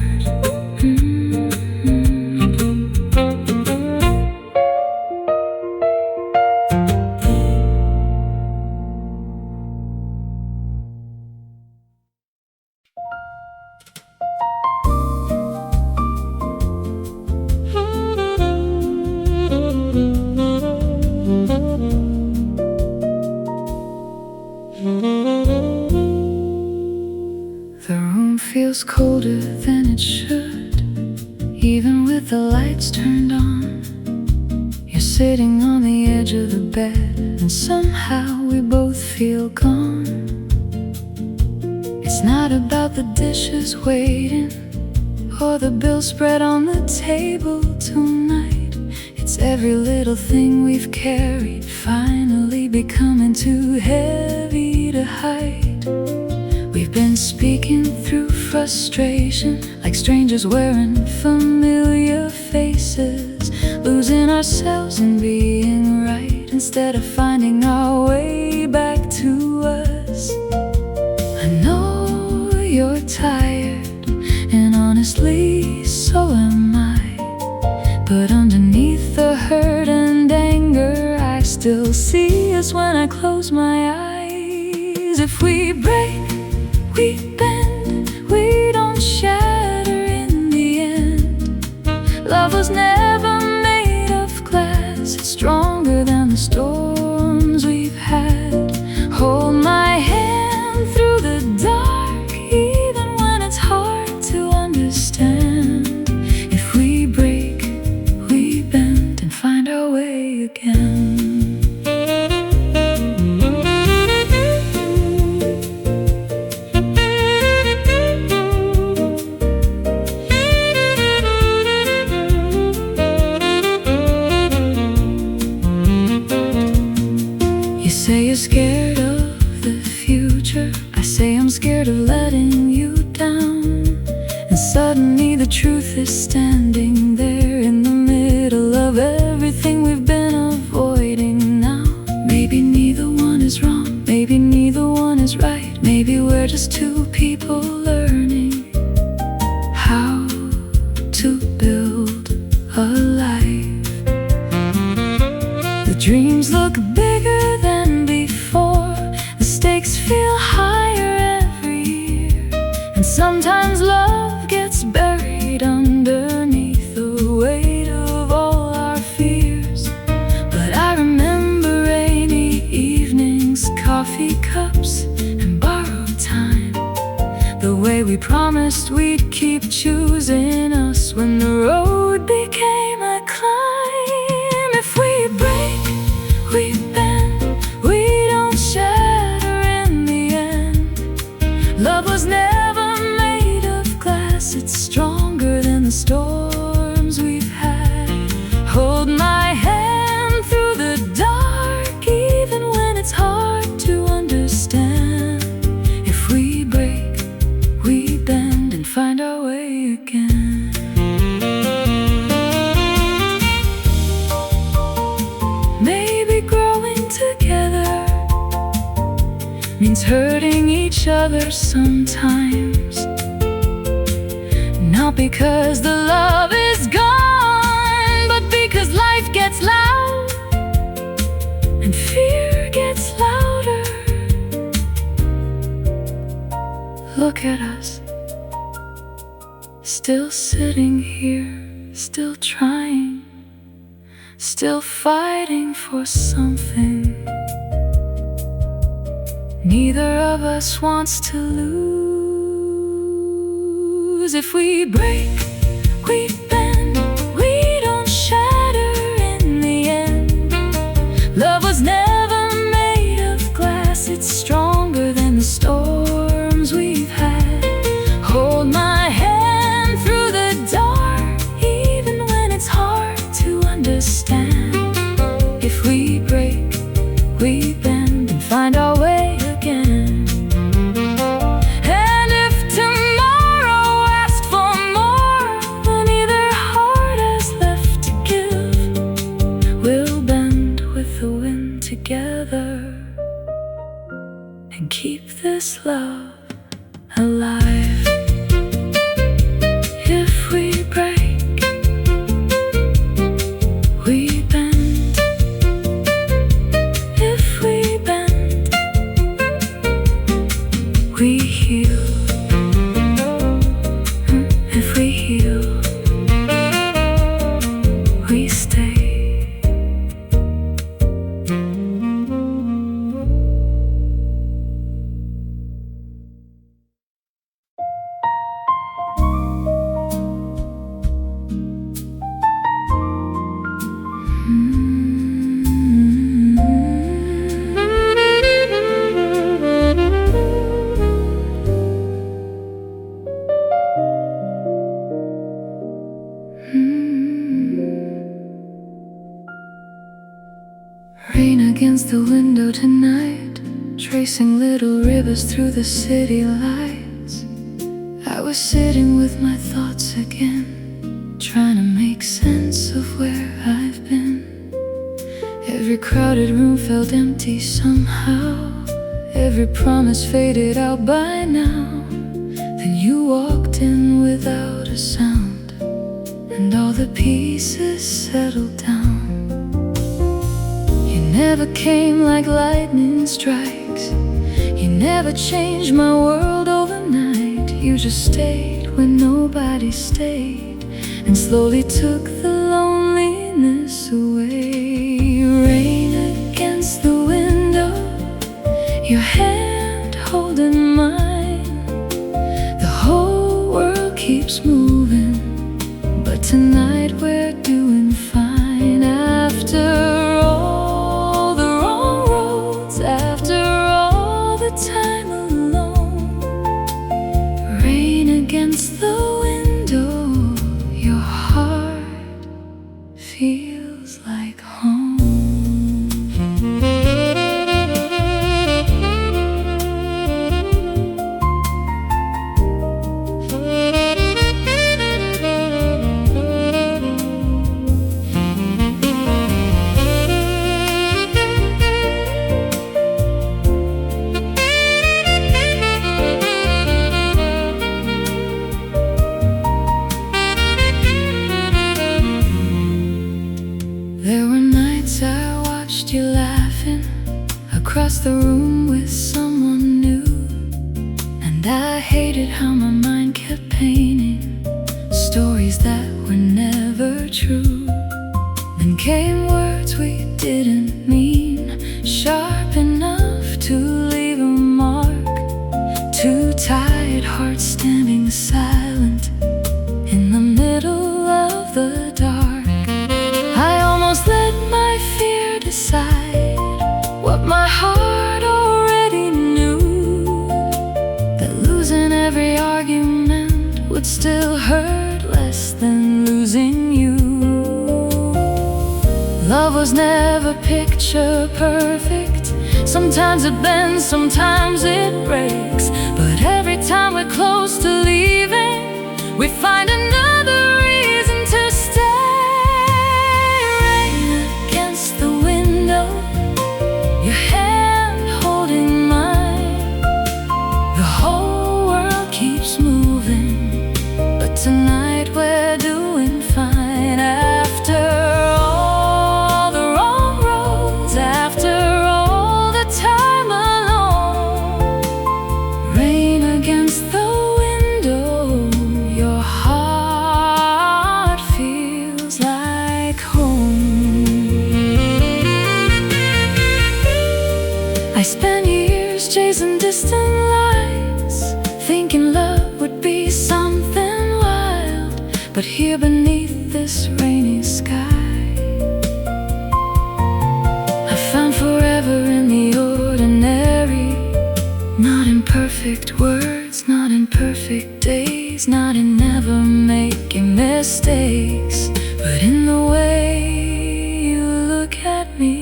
The room feels colder than it should, even with the lights turned on. You're sitting on the edge of the bed, and somehow we both feel gone. It's not about the dishes waiting or the bill spread on the table tonight. It's every little thing we've carried finally becoming too heavy to hide. We've been speaking through frustration like strangers wearing familiar faces, losing ourselves in being right instead of finding our way back to us. I know you're tired, and honestly, so am I. But underneath the hurt and anger, I still see us when I close my eyes. If we break, we bend, we don't shatter in the end. Love was never made of glass, it's stronger than the storms we've had. Hold my hand through the dark, even when it's hard to understand. If we break, we bend and find our way again. Say you're scared of the future, I say I'm scared of letting you down. And suddenly the truth is standing there in the middle of everything we've been avoiding now. Maybe neither one is wrong, maybe neither one is right. Maybe we're just two people learning how to build a life. The dreams look bigger than before, the stakes feel higher every year, and sometimes love gets buried underneath the weight of all our fears. But I remember rainy evenings, coffee cups, and borrowed time, the way we promised we'd keep choosing us when the road became a climb. If we break, we bend, we don't shatter in the end. Love was never made of glass, it's stronger than the storms we've had. Hold my hand through the dark, even when it's hard to understand. If we break, we bend and find our way again. Together means hurting each other sometimes, not because the love is gone, but because life gets loud and fear gets louder. Look at us, still sitting here, still trying, still fighting for something. Neither of us wants to lose. If we break, we bend, we don't shatter in the end. Love was never made of glass, it's stronger than the storms we've had. Hold my hand through the dark, even when it's hard to understand. If we break, we bend and find our way again. And if tomorrow alive. If we break, we bend. If we bend, we heal. If we heal, we stay. Rain against the window tonight, tracing little rivers through the city lights. I was sitting with my thoughts again, trying to make sense of where I've been. Every crowded room felt empty somehow. Every promise faded out by now. Then you walked in without a sound, and all the pieces settled down. You never came like lightning strikes. You never changed my world overnight. You just stayed when nobody stayed, and slowly took the loneliness away. Rain against the window, your hand holding mine. The whole world keeps moving, but tonight we're doing fine. After all the wrong roads, after all the time alone. Rain against the window, your heart feels like home. There were nights I watched you laughing across the room with someone new, and I hated how my mind kept painting stories that were never true. Then came words we didn't mean, sharp enough to leave a mark. Two tired hearts standing silent in the middle of the dark. I almost let my fear decide what my heart already knew, that losing every argument would still hurt less than losing you. Love was never picture perfect. Sometimes it bends, sometimes it breaks, but every time we're close to leaving, we find another reason to stay. Your hand holding mine. The whole world keeps moving, but tonight we're doing fine. After all the wrong roads, after all the time alone. Rain against the window, your heart feels like home. I spent years chasing distant lights, thinking love would be something wild. But here beneath this rainy sky, I found forever in the ordinary. Not in perfect words, not in perfect days, not in never making mistakes, but in the way you look at me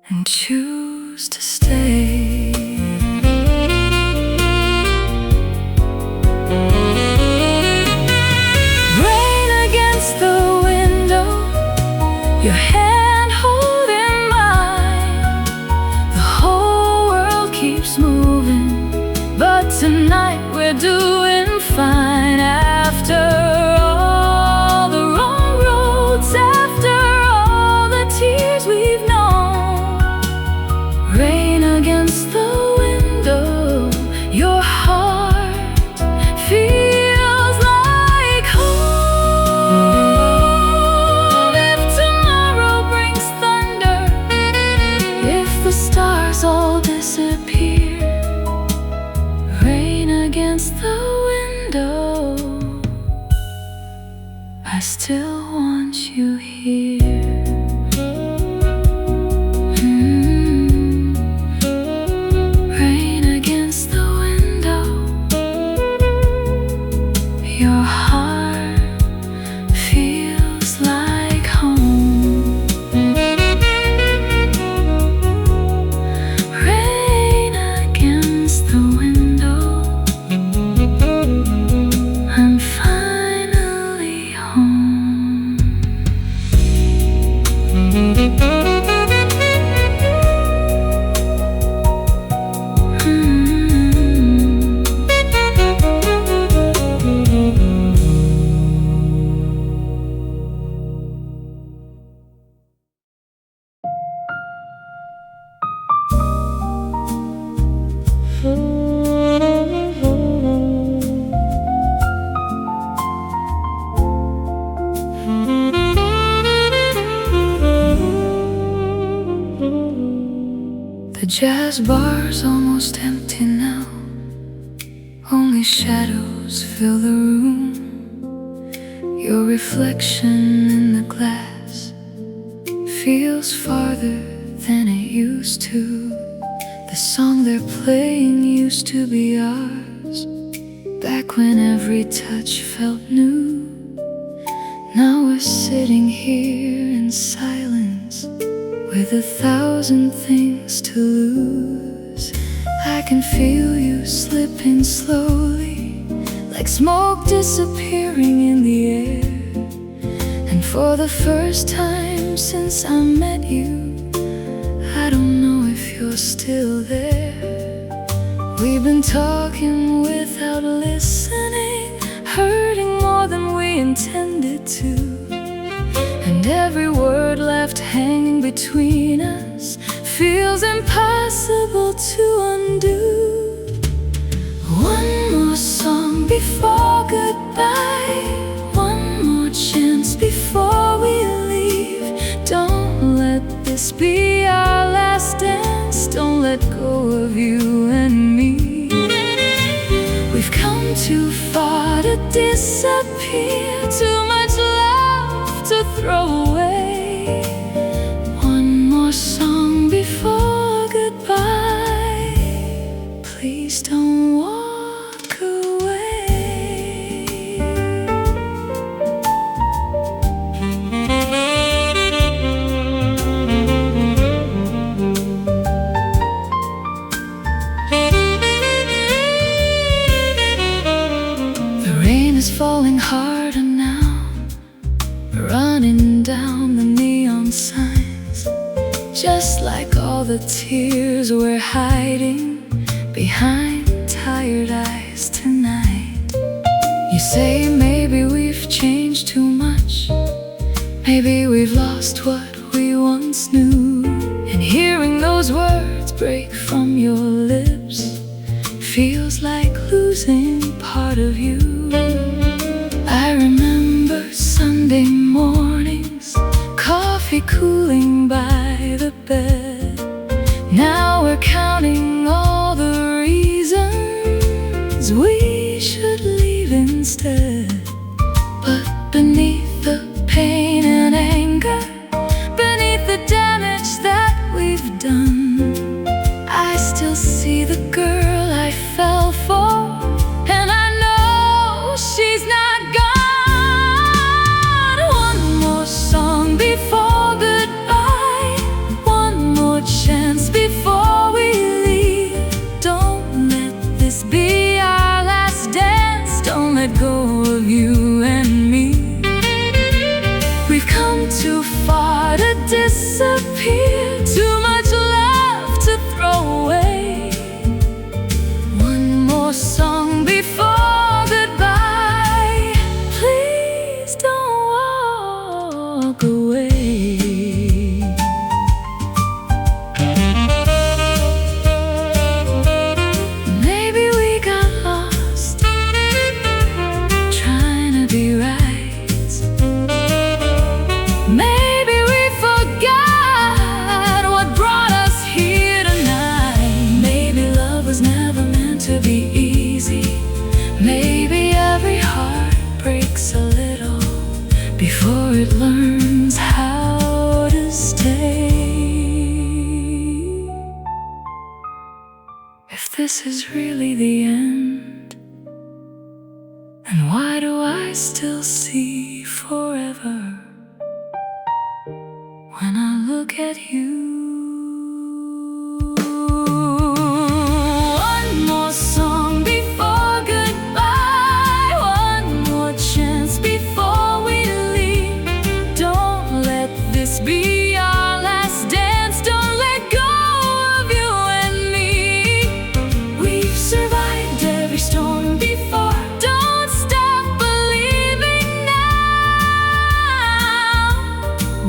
and choose to stay. Rain against the window, your hand holding mine. The whole world keeps moving, Tonight we're doing fine. After all the wrong roads, after all the tears we've known, rain against the window, your heart feels like home. If tomorrow brings thunder, if the stars all disappear, rain against the window, I still want you here. Rain against the window, your heart feels like home. Rain against the window, I'm finally home. The jazz bar's almost empty now. Only shadows fill the room. Your reflection in the glass feels farther than it used to. The song they're playing used to be ours, back when every touch felt new. Now we're sitting here in silence, with 1,000 things to lose. I can feel you slipping slowly, like smoke disappearing in the air. And for the first time since I met you, I don't know if you're still there. We've been talking without listening, hurting more than we intended to. And every word left hanging between us feels impossible to undo. One more song before goodbye, one more chance before we leave. Don't let this be our last dance, don't let go of you and me. We've come too far to disappear, too much love to throw away. One more song before goodbye, please don't walk away. The rain is falling harder now, running down the neon signs, just like all the tears we're hiding behind tired eyes tonight. You say maybe we've changed too much, maybe we've lost what we once knew. And hearing those words break from your lips feels like losing part of you. I remember Sunday mornings, coffee cooling by the bed. Now we're counting all the reasons we should leave instead. But beneath the pain and anger, beneath the damage that we've done, I still see the girl I fell for, and I know she's not gone. One more song before goodbye, one more chance before we leave. Don't let this be our last song before goodbye. Please don't walk away. Maybe we got lost trying to be right. Maybe we forgot what brought us here tonight. Maybe love was never meant to be easy. Maybe every heart breaks a little before it learns how to stay. If this is really the end, then why do I still see forever when I look at you? One more song before goodbye, one more chance before we leave. Don't let this be our last dance. Don't let go of you and me. We've survived every storm before. Don't stop believing now.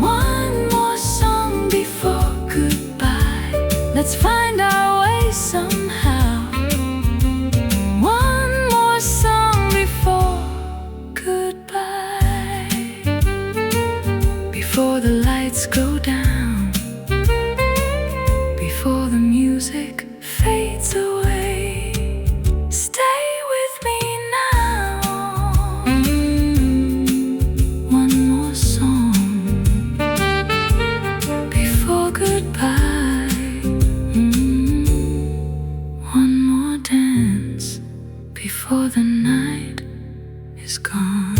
One more song before goodbye. Let's find our way somehow. One more song before goodbye. Before the lights go down, before the music fades away, stay with me now. One more song before goodbye. One more dance before the night is gone.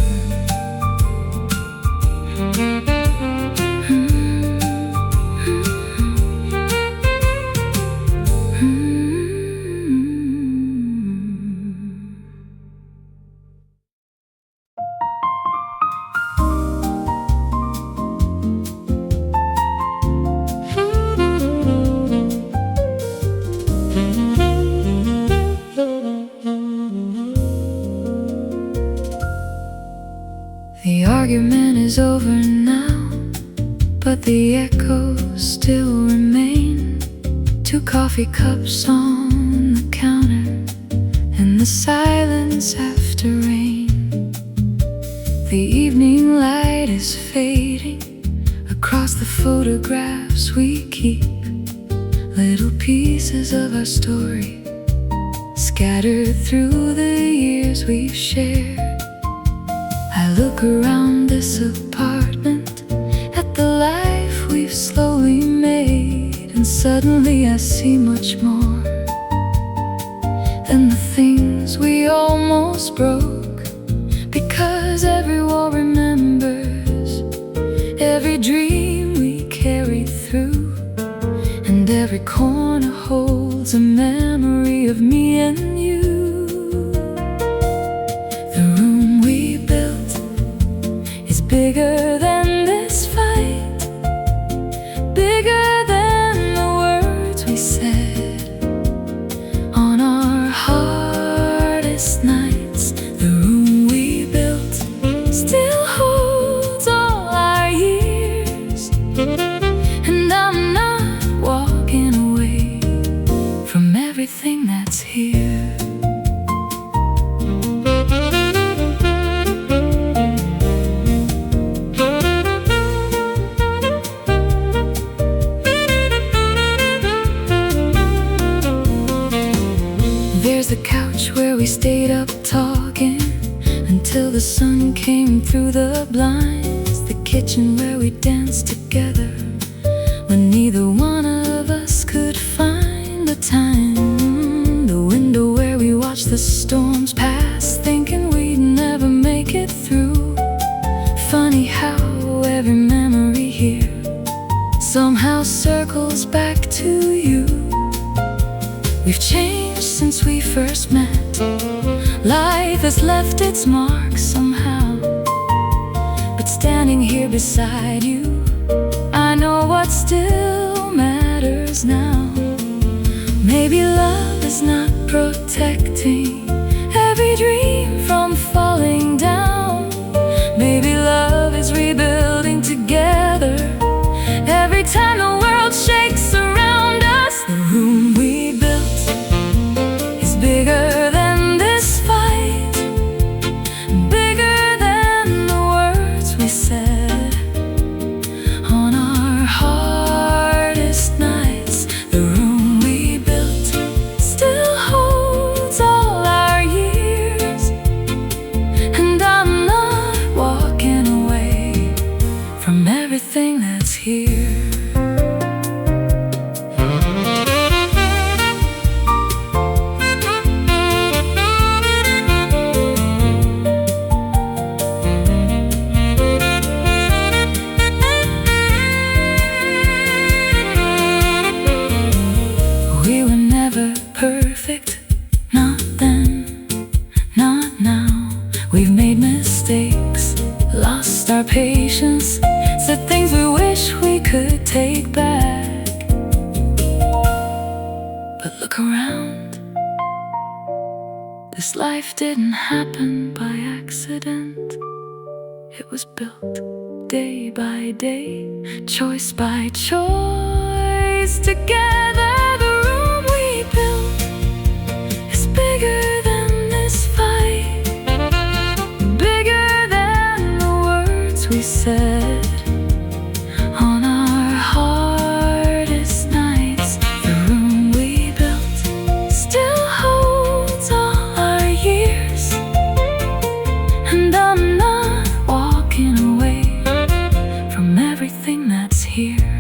The argument is over now, but the echoes still remain. 2 coffee cups on the counter, and the silence after rain. The evening light is fading across the photographs we keep. Little pieces of our story scattered through the years we've shared. I look around this apartment at the life we've slowly made, and suddenly I see much more than the things we almost broke. Because every wall remembers every dream we carried through, and every corner holds a memory of me and you. Bigger than this fight, bigger than the words we said on our hardest nights. The room we built still holds all our years, and I'm not walking away from everything that's here. There's the couch where we stayed up talking until the sun came through the blinds. The kitchen where we danced together when neither one of us could find the time. The window where we watched the storms pass, thinking we'd never make it through. Funny how every memory here somehow circles back to you. We've changed since we first met. Life has left its mark somehow, but standing here beside you, I know what still matters now. Maybe love is not protecting Not then, not now. We've made mistakes, lost our patience, said things we wish we could take back. But look around, this life didn't happen by accident. It was built day by day, choice by choice. Together the room we built is bigger than this fight, bigger than the words we said on our hardest nights. The room we built still holds all our years, and I'm not walking away from everything that's here.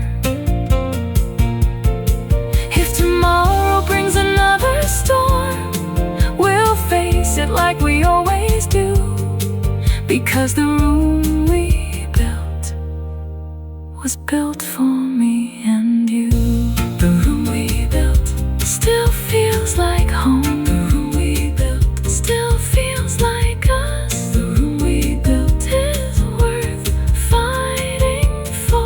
If tomorrow brings another storm, we'll face it like we always do, because the room we built was built for me and you. The room we built still feels like home. The room we built still feels like us. The room we built is worth fighting for.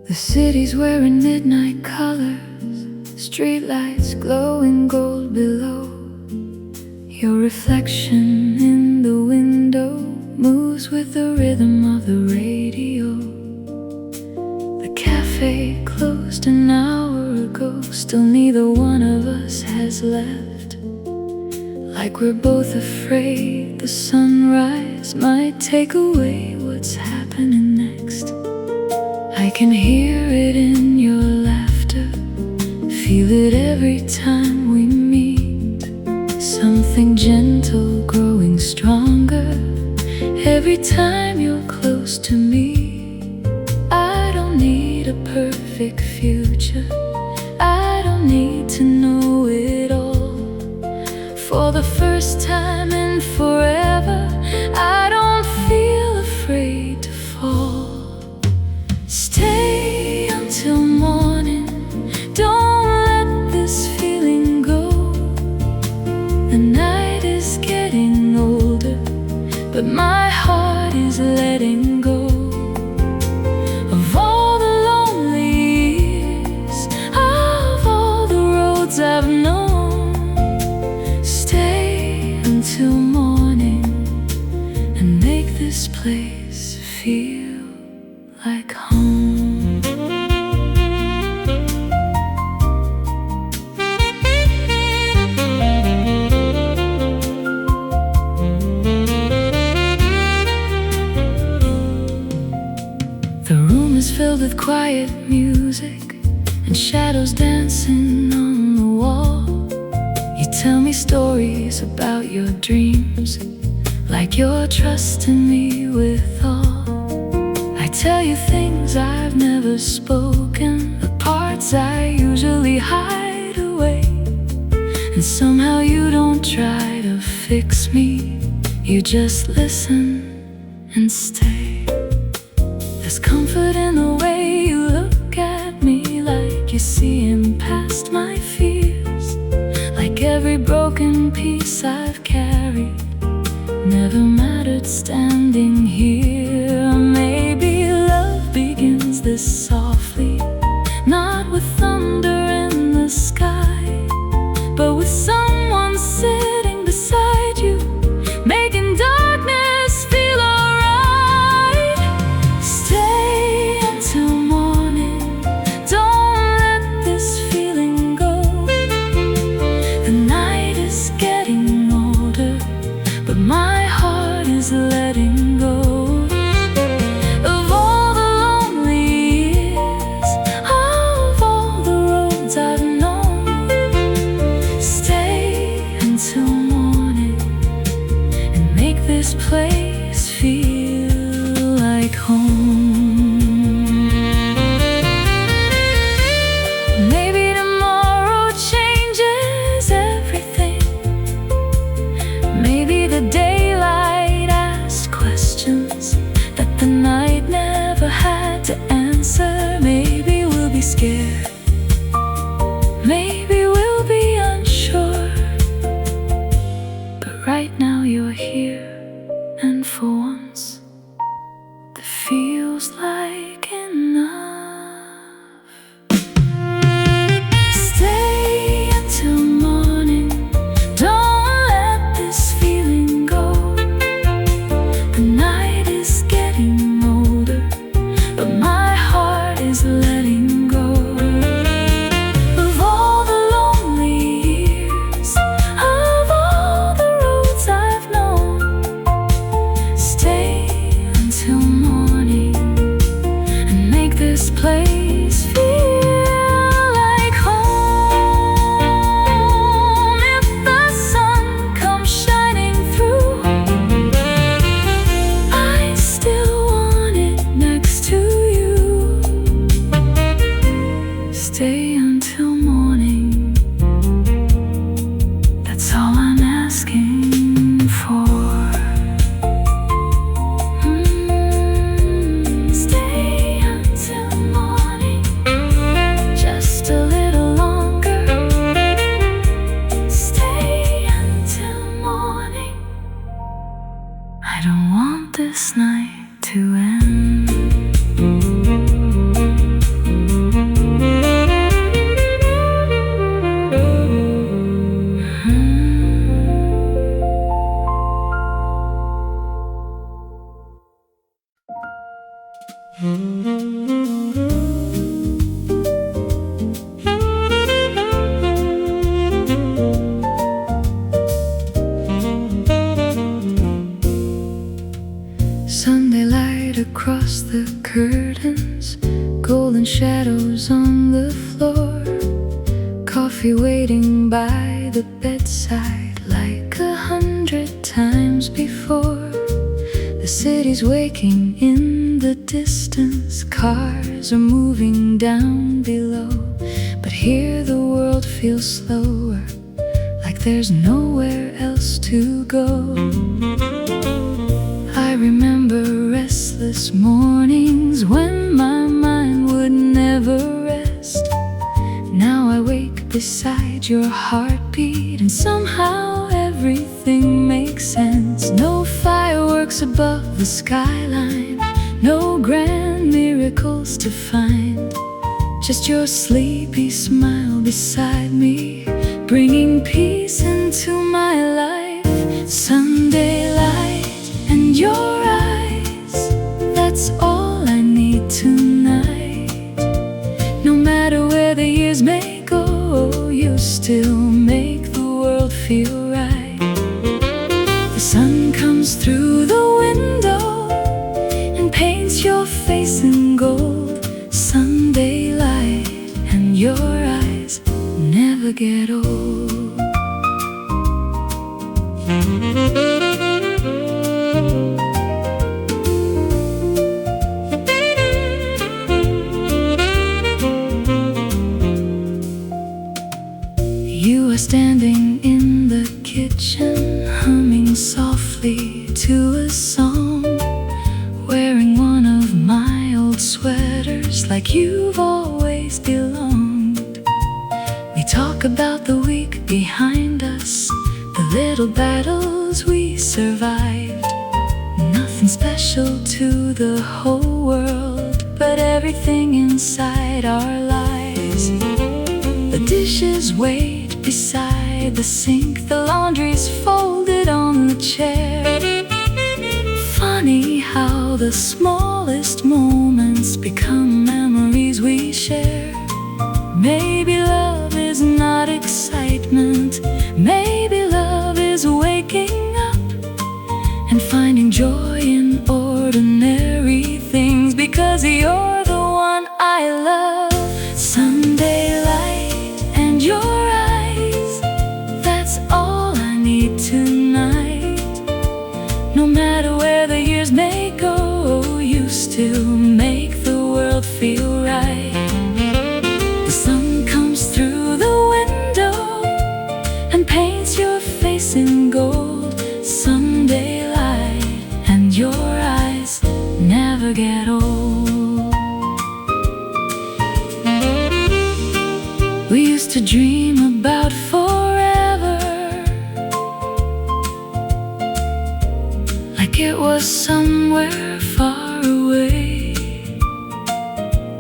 The city's wearing midnight colors, streetlights glowing gold below. Your reflection in the window moves with the rhythm of the radio. The cafe closed an hour ago, still neither one of us has left. Like we're both afraid the sunrise might take away what's happening next. I can hear it in your laughter, feel it every time we meet. Something gentle growing stronger every time you're close to me. I don't need a perfect future, I don't need to know it all. For the first time in forever, I don't feel afraid to fall. Stay until morning, don't let this feeling go. The night is getting older, but my heart is letting go of all the lonely years, of all the roads I've known. Stay until morning and make this place feel like home. The room is filled with quiet music and shadows dancing on the wall. You tell me stories about your dreams, like you're trusting me with all. I tell you things I've never spoken, the parts I usually hide away. And somehow you don't try to fix me, you just listen and stay. There's comfort in the way you look at me, like you're seeing past my fears. Like every broken piece I've carried never mattered standing here. Maybe love begins this softly, not with thunder in the sky, but with someone sitting beside you, making darkness feel alright. Stay until morning, don't let this feeling go. me scared. Maybe we'll be unsure, but right now you're here, and for once that feels like enough. Stay until morning, don't let this feeling go. The night is getting older, but my heart is letting go of all the lonely years, of all the roads I've known. Stay until morning and make this place feel like home. If the sun comes shining through, I still want it next to you. Stay until morning, that's all I'm asking for. Stay until morning, just a little longer. Stay until morning, I don't want this night to end. Sunday light across the curtains, golden shadows on the floor, coffee waiting by the bedside like 100 times before. The city's waking in the distance, cars are moving down below, but here the world feels slower, like there's nowhere else to go. I remember restless mornings when my mind would never rest. Now I wake beside your heartbeat, and somehow everything makes sense. No fireworks above the skyline, no grand miracles to find, just your sleepy smile beside me, bringing peace into my life. Sunday light and your eyes, that's all I need tonight. No matter where the years may go, you still make the world feel right. The sun comes through the window and paints your face in gold. Sunday light and your eyes never get old. You are standing in the kitchen, humming softly to a song, wearing one of my old sweaters like you've always belonged. We talk about the week behind us, the little battles we survived. Nothing special to the whole world, but everything inside our lives. The dishes wait beside the sink, the laundry's folded on the chair. Funny how the smallest moments become memories we share. Maybe love is not excitement, maybe love is waking up and finding joy in ordinary things, because you're the one I love. Sunday light and your eyes, that's all I need tonight. No matter where the years may go, you still make the world feel right. The sun comes through the window and paints your face in gold. Sunday light and your eyes never get old. we used to dream about forever, like it was somewhere far away,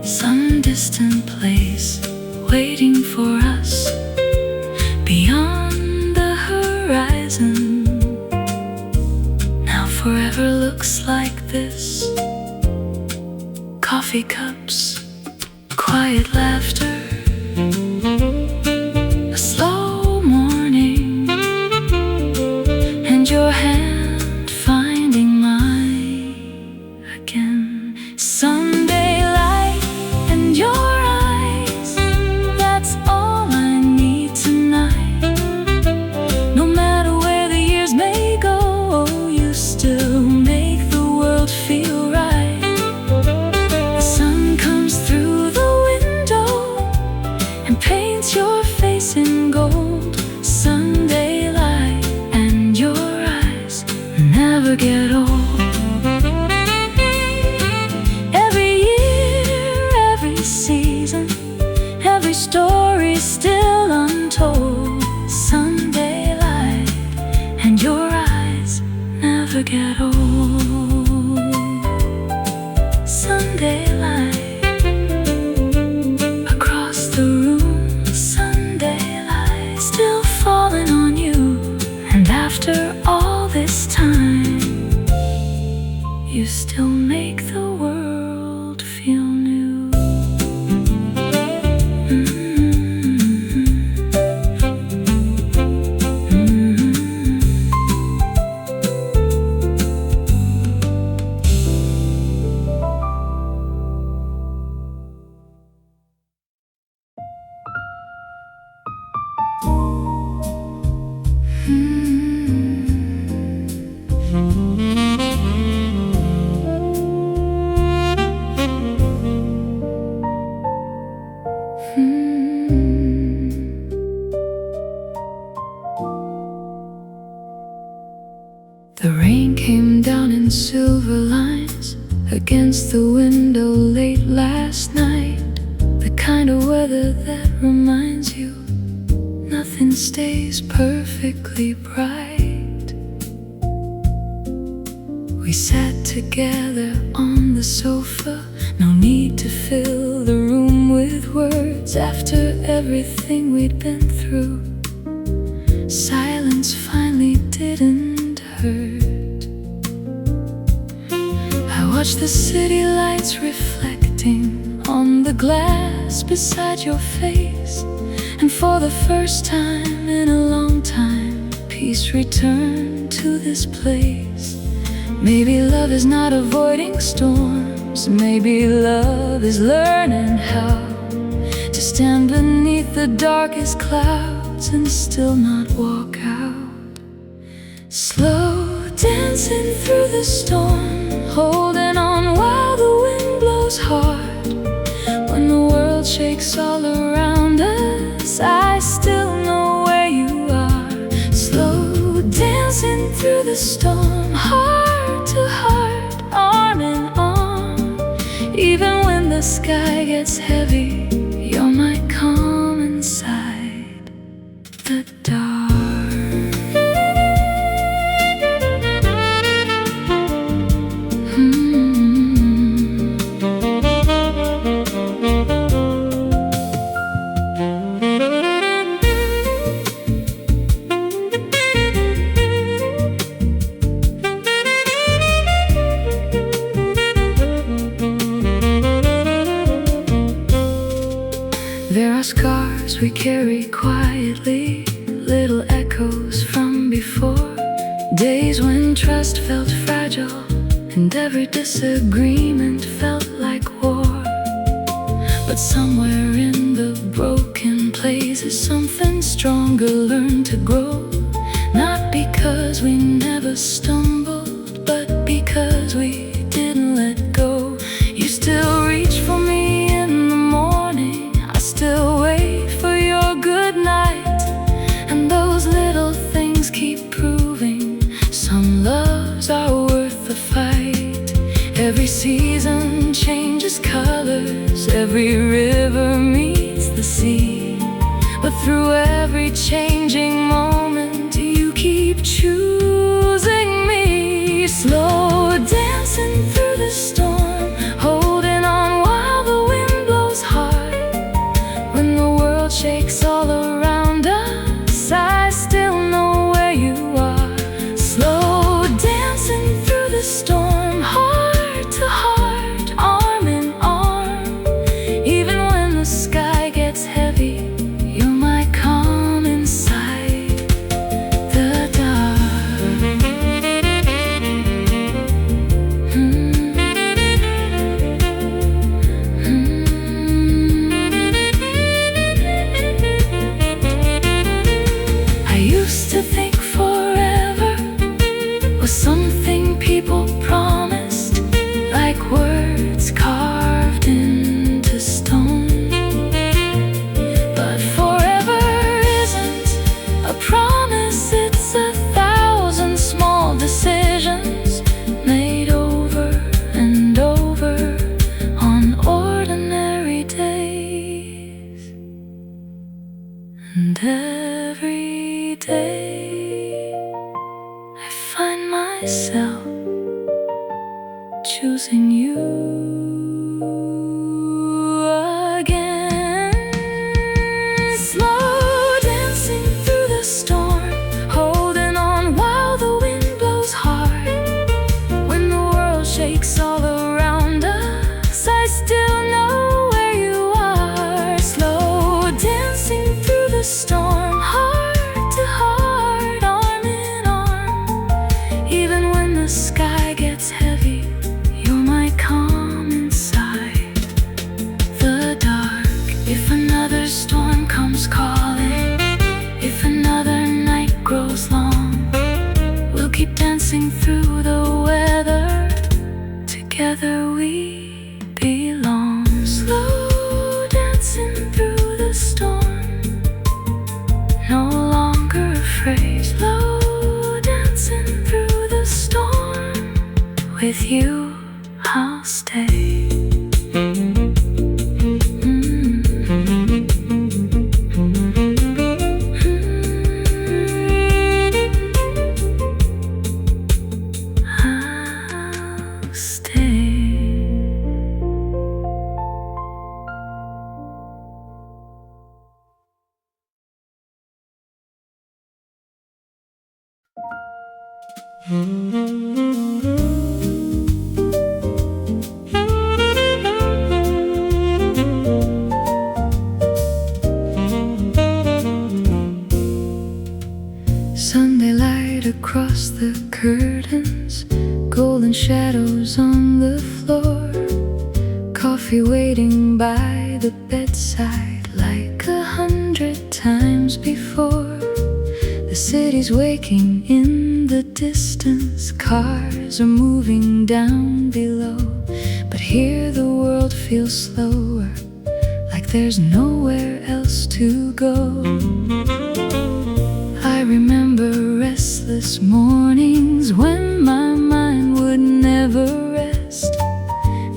some distant place waiting for us beyond the horizon. Now forever looks like this: coffee cups, quiet laughter, a slow morning, and your hand finding mine again. Sunday light and your eyes, that's all I need tonight. No matter where the years may go, you still make the world feel right. The sun comes through the window and paints your face in gold. Sunday light and your eyes never get old. Every year, every season, every story still untold. Sunday light and your eyes never get old. Sunday light across the room, Sunday light still falling on you. And after all this time, you still make the world feel new. The rain came down in silver lines against the window late last night. The kind of weather that reminds you nothing stays perfectly bright. We sat together on the sofa, no need to fill the room with words. After everything we'd been through, silence finally didn't hurt. I watched the city lights reflecting on the glass beside your face, and for the first time in a long time, peace returned to this place. Maybe love is not avoiding storms, maybe love is learning how to stand beneath the darkest clouds and still not walk out. Slow dancing through the storm, holding on while the wind blows hard. When the world shakes all around us, I still know where you are. Slow dancing through the storm, heart to heart, arm in arm. Even when the sky gets heavy, you're my calm inside the dark. There are scars we carry quietly, little echoes from before. Days when trust felt fragile and every disagreement felt like war. But somewhere in the broken places, something stronger learned to grow. Not because we never stumbled, but because we didn't let go. You still reach for me in the morning, I still wait for your good night. And those little things keep proving some loves are worth the fight. Every season changes colors, every river meets the sea. world shakes all around us, I still know where you are. Slow dancing through the storm, heart to heart, arm in arm. Even when the sky gets heavy, you're my calm inside the dark. I used to think forever was something people promised, like words carved into stone. But forever isn't a promise, it's 1,000 small decisions made over and over on ordinary days. And every day I find myself choosing you again. Slow dancing through the storm, holding on while the wind blows hard. When the world shakes all around us, I still know where you are. Slow dancing through the storm, heart to heart, arm in arm. Even when the sky gets heavy, you're my calm inside the dark. If another storm comes calling, if another night grows long, we'll keep dancing through the weather. Together we belong. Slow dancing through the storm, no longer afraid. Slow dancing through the storm, with you I'll stay. I'll stay. Sunday light across the curtains, golden shadows on the floor, coffee waiting by the bedside like 100 times before. The city's waking in the distance, cars are moving down below, but here the world feels slower, like there's nowhere else to go. I remember restless mornings when my mind would never rest.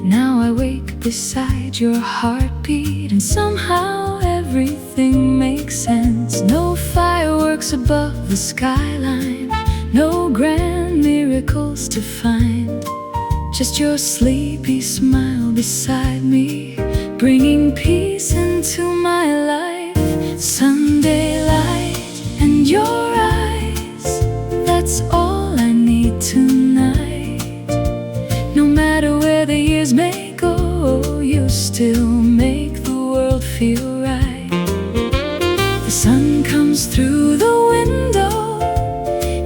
Now I wake beside your heartbeat, and somehow everything makes sense. No fireworks above the skyline, no grand miracles to find, just your sleepy smile beside me, bringing peace into my life. Sunday light and your eyes, that's all I need tonight. No matter where the years may go, you still make the world feel right. The sun comes through the window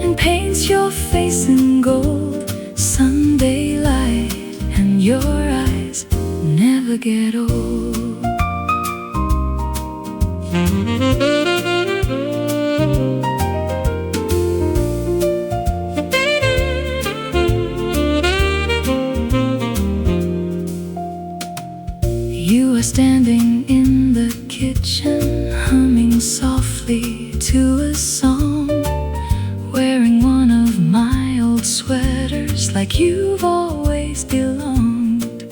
and paints your face in gold. Sunday light and your eyes never get old. You are standing in the kitchen, humming softly to a song, wearing one of my old sweaters like you've always belonged.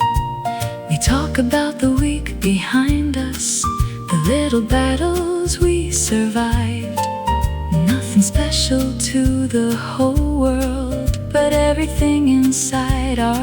We talk about the week behind us, the little battles we survived. Nothing special to the whole world, but everything inside our